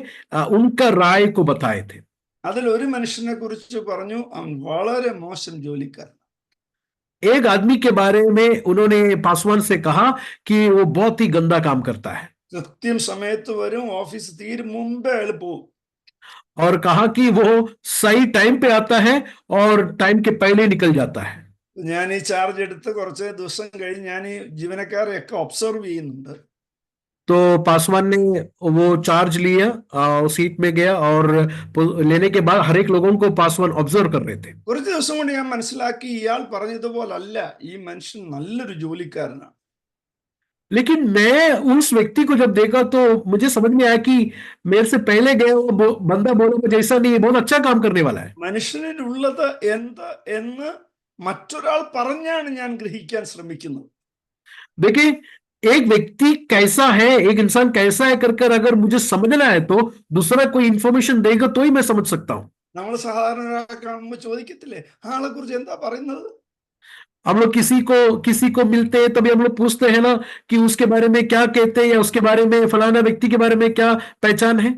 Speaker 2: उनका राय को बताए थे।
Speaker 1: അതിൽ ഒരു മനുഷ്യനെ കുറിച്ച് പറഞ്ഞു അവൻ വളരെ മോശം ജോലിക്കാരൻ.
Speaker 2: एक आदमी के बारे में उन्होंने पासवान से कहा कि वो बहुत ही गंदा काम करता है,
Speaker 1: കൃത്യം സമയത്ത് വരും, ഓഫീസ് തീരും മുമ്പേ അയാൾ പോകും.
Speaker 2: और कहा कि वो सही टाइम पे आता है और टाइम के पहले निकल जाता है।
Speaker 1: ഞാൻ ഈ ചാർജ് എടുത്ത് കുറച്ച് ദിവസം കഴിഞ്ഞ് ഞാൻ ഈ ജീവനക്കാരെയൊക്കെ ഒബ്സർവ് ചെയ്യുന്നുണ്ട്.
Speaker 2: तो पासवान ने वो चार्ज लिया, सीट में गया और लेने के बाद हर एक लोगों को पासवान ऑब्जर्व कर रहे थे।
Speaker 1: കുറച്ച് ദിവസം കൊണ്ട് ഞാൻ മനസ്സിലാക്കി ഇയാൾ പറഞ്ഞതുപോലല്ല, ഈ മനുഷ്യൻ നല്ലൊരു ജോലിക്കാരനാണ്.
Speaker 2: लेकिन मैं उस व्यक्ति को जब देखा तो मुझे समझ में आया कि मेरे से पहले गए वो बंदा बोला वो जैसा नहीं है, बहुत अच्छा काम करने वाला है।
Speaker 1: മനുഷ്യനിലുള്ളത് എന്ത് എന്ന് മറ്റൊരാൾ പറഞ്ഞാണ് ഞാൻ ഗ്രഹിക്കാൻ ശ്രമിക്കുന്നത്.
Speaker 2: देखिए, एक व्यक्ति कैसा है, एक इंसान कैसा है कर अगर मुझे समझना है तो दूसरा कोई इंफॉर्मेशन देगा तो ही मैं समझ सकता हूं।
Speaker 1: നമ്മൾ സാധാരണ ഒരാളെ കാണുമ്പോൾ ചോദിക്കത്തില്ലേ ആളെ കുറിച്ച് എന്താ പറയുന്നത്?
Speaker 2: हम लोग किसी को मिलते हैं तभी हम लोग पूछते हैं ना कि उसके बारे में क्या कहते हैं, या उसके बारे में, फलाना व्यक्ति के बारे में क्या पहचान है।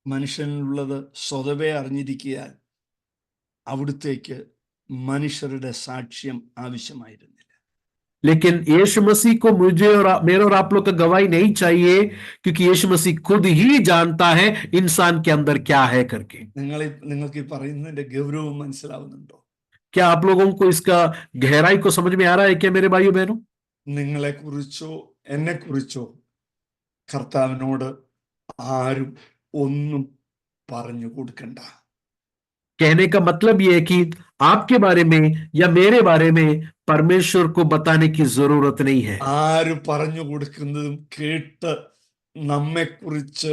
Speaker 1: മനുഷ്യനുള്ളത് സ്വതവേ അറിഞ്ഞിരിക്കാൻ അവിടുത്തേക്ക് മനുഷ്യരുടെ സാക്ഷ്യം ആവശ്യമായിരുന്നില്ല.
Speaker 2: लेकिन यीशु मसीह को मुझे और मेरे और आप लोग का गवाही नहीं चाहिए, क्योंकि यीशु मसीह खुद ही जानता है इंसान के अंदर क्या है करके।
Speaker 1: നിങ്ങൾക്ക് ഈ പറയുന്നതിന്റെ ഗൗരവം മനസ്സിലാവുന്നുണ്ടോ?
Speaker 2: क्या आप लोगों को इसका गहराई को समझ में आ रहा है क्या मेरे भाइयों बहनों?
Speaker 1: നിങ്ങളെ കുറിച്ചോ എന്നെ കുറിച്ചോ കർത്താവിനോട് ആരും ഒന്നും പറഞ്ഞു കൊടുക്കണ്ട.
Speaker 2: कहने का मतलब यह है कि आपके बारे में या मेरे बारे में परमेश्वर को बताने की जरूरत नहीं है।
Speaker 1: ആര് പറഞ്ഞു കൊടുക്കുന്നതും കേട്ട് നമ്മെക്കുറിച്ച്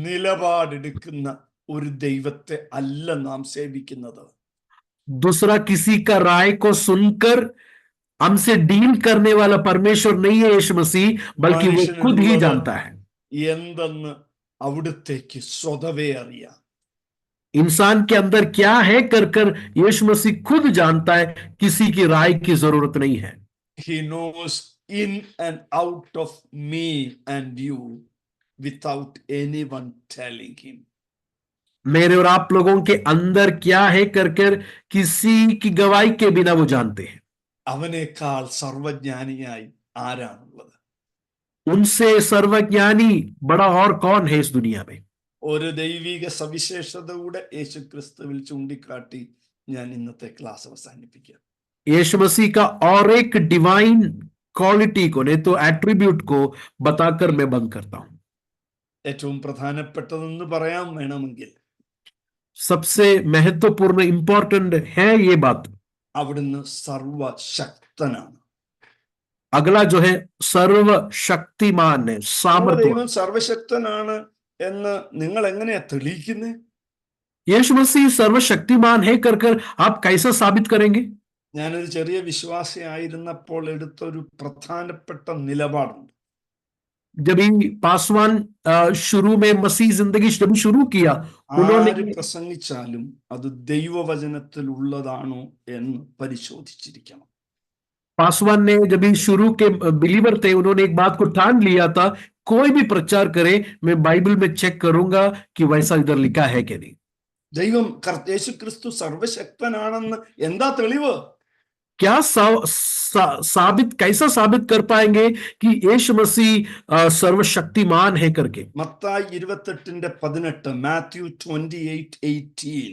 Speaker 1: നിലപാടെടുക്കുന്ന ഒരു ദൈവത്തെ അല്ല നാം സേവിക്കുന്നത്.
Speaker 2: दूसरा किसी का राय को सुनकर हमसे डील करने वाला परमेश्वर नहीं है यीशु मसीह, बल्कि वो खुद ही जानता है
Speaker 1: എന്തെന്ന് അവിടുത്തേക്ക് സ്വതവേ അറിയാം.
Speaker 2: इंसान के अंदर क्या है कर यीशु मसीह खुद जानता है, किसी की राय की जरूरत नहीं है।
Speaker 1: He knows in and out of me and you without anyone telling him.
Speaker 2: मेरे और आप लोगों के अंदर क्या है कर किसी की गवाही के बिना वो जानते हैं।
Speaker 1: അവനേക്കാൾ സർവജ്ഞാനിയായി ആരാണുള്ളത്?
Speaker 2: उनसे सर्वज्ञानी बड़ा और कौन है इस दुनिया में?
Speaker 1: ഒരു ദൈവിക സവിശേഷത കൂടെ യേശു ക്രിസ്തുവിൽ ചൂണ്ടിക്കാട്ടി ഞാൻ ഇന്നത്തെ ക്ലാസ് അവസാനിപ്പിക്കാം.
Speaker 2: यीशु मसीह का और एक डिवाइन क्वालिटी को, नहीं तो एट्रीब्यूट को बताकर मैं बंद करता हूं.
Speaker 1: ഏറ്റവും പ്രധാനപ്പെട്ടതെന്ന് പറയാൻ വേണമെങ്കിൽ
Speaker 2: सबसे महत्वपूर्ण इंपॉर्टेंट है ये बात।
Speaker 1: അവിടുന്ന് സർവശക്തനാണ്.
Speaker 2: अगला जो है सर्वशक्तिमान है,
Speaker 1: നമ്മുടെ
Speaker 2: सामर्थ्य।
Speaker 1: ദൈവം സർവശക്തനാണ് എന്ന് നിങ്ങൾ എങ്ങനെയാ തെളിയിക്കുന്നത്?
Speaker 2: यीशु मसीह सर्वशक्तिमान है कर कर आप कैसे साबित करेंगे?
Speaker 1: ഞാനൊരു ചെറിയ വിശ്വാസിയായിരുന്നപ്പോൾ എടുത്തൊരു പ്രധാനപ്പെട്ട നിലപാടുണ്ട്.
Speaker 2: जब ही पासवान शुरू में मसीह जिंदगी जब शुरू किया, उन्होंने
Speaker 1: ആര് പ്രസംഗിച്ചാലും അത് ദൈവവചനത്തിൽ ഉള്ളതാണോ എന്ന് പരിശോധിച്ചിരിക്കണം.
Speaker 2: पासवान ने जब ही शुरू के बिलीवर थे, उन्होंने एक बात को ठान लिया था, कोई भी प्रचार करे मैं बाइबल में चेक करूंगा कि वैसा इधर लिखा है कि नहीं।
Speaker 1: ദൈവം യേശുക്രിസ്തു സർവശക്തനാണെന്ന് എന്താ തെളിവ്?
Speaker 2: क्या साबित कैसा साबित कर पाएंगे कि यीशु मसीह सर्वशक्तिमान है करके?
Speaker 1: മത്തായി 28:18, മാത്യു 28:18.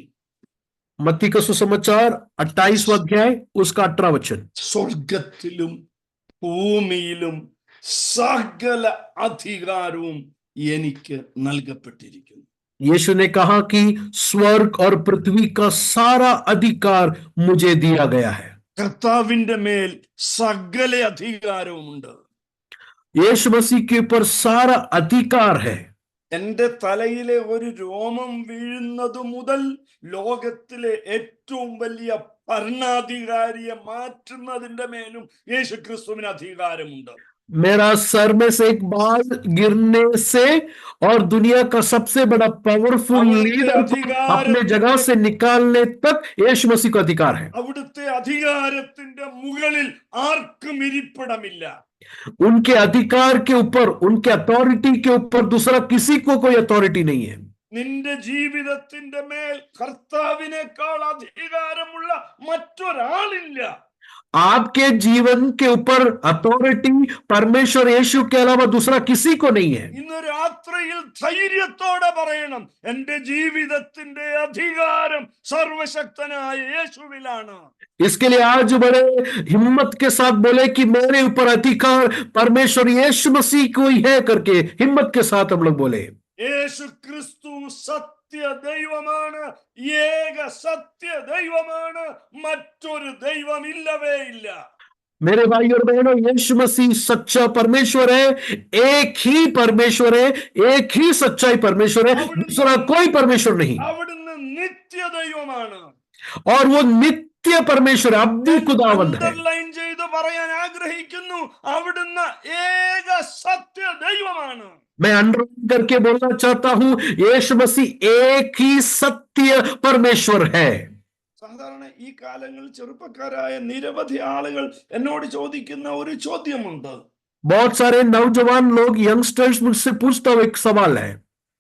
Speaker 2: मत्ती का सुसमाचार 28वां अध्याय उसका 18वां वचन।
Speaker 1: സ്വർഗത്തിലും ഭൂമിയിലും സകല അധികാരവും എനിക്ക് നൽകപ്പെട്ടിരിക്കുന്നു.
Speaker 2: यीशु ने कहा कि स्वर्ग और पृथ्वी का सारा अधिकार मुझे दिया गया है।
Speaker 1: കർത്താവിന്റെ മേൽ സകല അധികാരവുമുണ്ട്.
Speaker 2: यीशु मसीह के ऊपर सारा अधिकार है।
Speaker 1: എന്റെ തലയിലെ ഒരു രോമം വീഴുന്നത് മുതൽ ലോകത്തിലെ ഏറ്റവും വലിയ ഭരണാധികാരിയെ മാറ്റുന്നതിന്റെ മേലും യേശുക്രിസ്തുവിന് അധികാരമുണ്ട്.
Speaker 2: मेरा सर में से एक बाल गिरने से और दुनिया का सबसे बड़ा पावरफुल लीडर को अपने जगह से निकालने तक यीशु मसीह का अधिकार है।
Speaker 1: അവിടുത്തെ അധികാരത്തിന്റെ മുകളിൽ ആർക്കും ഇരിപ്പിടമില്ല.
Speaker 2: उनके अधिकार के ऊपर, उनके अथॉरिटी के ऊपर दूसरा किसी को कोई अथॉरिटी नहीं है।
Speaker 1: നിന്റെ ജീവിതത്തിന്റെ മേൽ കർത്താവിനേക്കാൾ അധികാരമുള്ള മറ്റൊരാളില്ല.
Speaker 2: आपके जीवन के ऊपर अथॉरिटी परमेश्वर यीशु के अलावा दूसरा किसी को नहीं है।
Speaker 1: ഇന്ന് രാത്രിയിൽ ധൈര്യത്തോടെ പറയണം, എന്റെ ജീവിതത്തിന്റെ അധികാരം സർവശക്തനായ യേശുവിലാണ്.
Speaker 2: इसके लिए आज बड़े हिम्मत के साथ बोले कि मेरे ऊपर अधिकार परमेश्वर यीशु मसीह को ही है करके हिम्मत के साथ हम लोग बोले।
Speaker 1: യേശു ക്രിസ്തു സത്യ ദൈവമാണ്, ഏക സത്യ ദൈവമാണ്, മറ്റൊരു ദൈവം ഇല്ലവേ ഇല്ല.
Speaker 2: मेरे भाई और बहनों, यीशु मसीह सच्चा परमेश्वर है, एक ही परमेश्वर है, एक ही सच्चाई परमेश्वर है, दूसरा कोई परमेश्वर नहीं।
Speaker 1: അവിടുന്ന് നിത്യ ദൈവമാണ്.
Speaker 2: और वो नित्य परमेश्वर अब्दी खुदावंद है।
Speaker 1: അണ്ടർലൈൻ ചെയ്ത് പറയാൻ ആഗ്രഹിക്കുന്നു, അവിടുന്ന് ഏക സത്യ ദൈവമാണ്.
Speaker 2: मैं अंडरलाइन करके बोलना चाहता हूं, यीशु मसीह एक ही सत्य परमेश्वर है।
Speaker 1: സാധാരണ ഈ കാലങ്ങളിൽ ചെറുപ്പക്കാരായ നിരവധി ആളുകൾ എന്നോട് ചോദിക്കുന്ന ഒരു ചോദ്യമുണ്ട്.
Speaker 2: बहुत सारे नौजवान लोग यंगस्टर्स मुझसे पूछता हुआ एक सवाल है,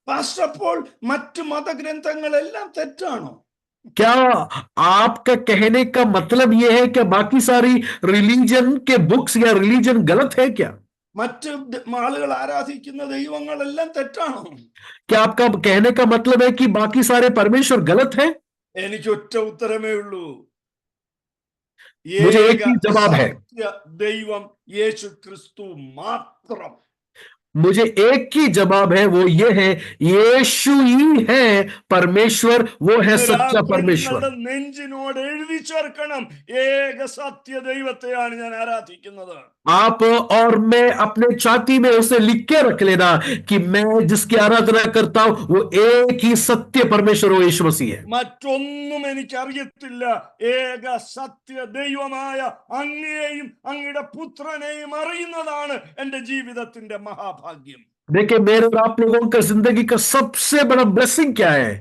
Speaker 1: പാസ്റ്റർ, അപ്പോൾ മറ്റു മതഗ്രന്ഥങ്ങളെല്ലാം തെറ്റാണോ?
Speaker 2: क्या आपका कहने का मतलब यह है कि बाकी सारी रिलीजन के बुक्स या रिलीजन गलत है क्या?
Speaker 1: മറ്റ് ആളുകൾ ആരാധിക്കുന്ന ദൈവങ്ങളെല്ലാം തെറ്റാണോ?
Speaker 2: क्या आपका कहने का मतलब है कि बाकी सारे परमेश्वर गलत है?
Speaker 1: എനിക്ക് ഒറ്റ ഉത്തരമേ ഉള്ളൂ,
Speaker 2: मुझे एक ही जवाब है,
Speaker 1: സത്യ ദൈവം യേശു ക്രിസ്തു മാത്രം.
Speaker 2: मुझे एक ही जवाब है, वो ये है, यीशु ही है परमेश्वर, वो है सच्चा परमेश्वर।
Speaker 1: നെഞ്ചിനോട് എഴുതി ചേർക്കണം, ഏക സത്യ ദൈവത്തെയാണ് ഞാൻ ആരാധിക്കുന്നത്.
Speaker 2: आप और मैं अपने छाती में उसे लिख के रख लेना कि मैं जिसकी आराधना करता हूं वो एक ही सत्य परमेश्वर वो यीशु मसीह है।
Speaker 1: മറ്റൊന്നും എനിക്കറിയത്തില്ല, ഏക സത്യ ദൈവമായ അങ്ങയെയും അങ്ങയുടെ പുത്രനെയും അറിയുന്നതാണ് എന്റെ ജീവിതത്തിന്റെ മഹാഭാഗ്യം.
Speaker 2: देखिए, मेरे और आप लोगों का जिंदगी का सबसे बड़ा ब्लेसिंग क्या है?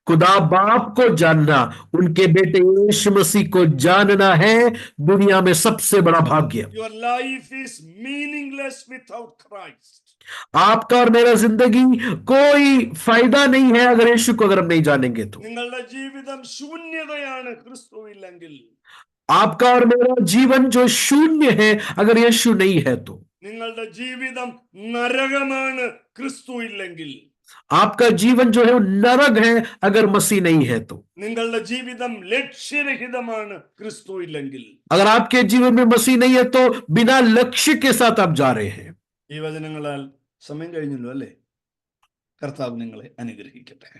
Speaker 2: खुदा बाप को जानना, उनके बेटे यीशु मसीह को जानना है दुनिया में सबसे बड़ा भाग्य।
Speaker 1: Your life is meaningless without Christ.
Speaker 2: आपका और मेरा जिंदगी कोई फायदा नहीं है अगर यीशु को अगर हम नहीं जानेंगे तो।
Speaker 1: നിങ്ങളുടെ ജീവിതം ശൂന്യതയാണ് ക്രിസ്തുവില്ലെങ്കിൽ.
Speaker 2: आपका और मेरा जीवन जो शून्य है अगर यीशु नहीं है तो।
Speaker 1: നിങ്ങളുടെ ജീവിതം നരകമാണ് ക്രിസ്തു ഇല്ലെങ്കിൽ.
Speaker 2: आपका जीवन जो है वो नरक है अगर मसीह नहीं है तो।
Speaker 1: നിങ്ങളുടെ ജീവിതം ലക്ഷ്യരഹിതമാണ് ക്രിസ്തു ഇല്ലെങ്കിൽ.
Speaker 2: अगर आपके जीवन में मसीह नहीं है तो बिना लक्ष्य के साथ आप जा रहे हैं।
Speaker 1: ഈ വചനങ്ങളാൽ സമയം കഴിഞ്ഞല്ലോ അല്ലേ? കർത്താവ് നിങ്ങളെ അനുഗ്രഹിക്കട്ടെ.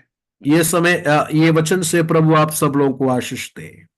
Speaker 2: ये समय ये वचन से प्रभु आप सब लोगों को आशीष दे।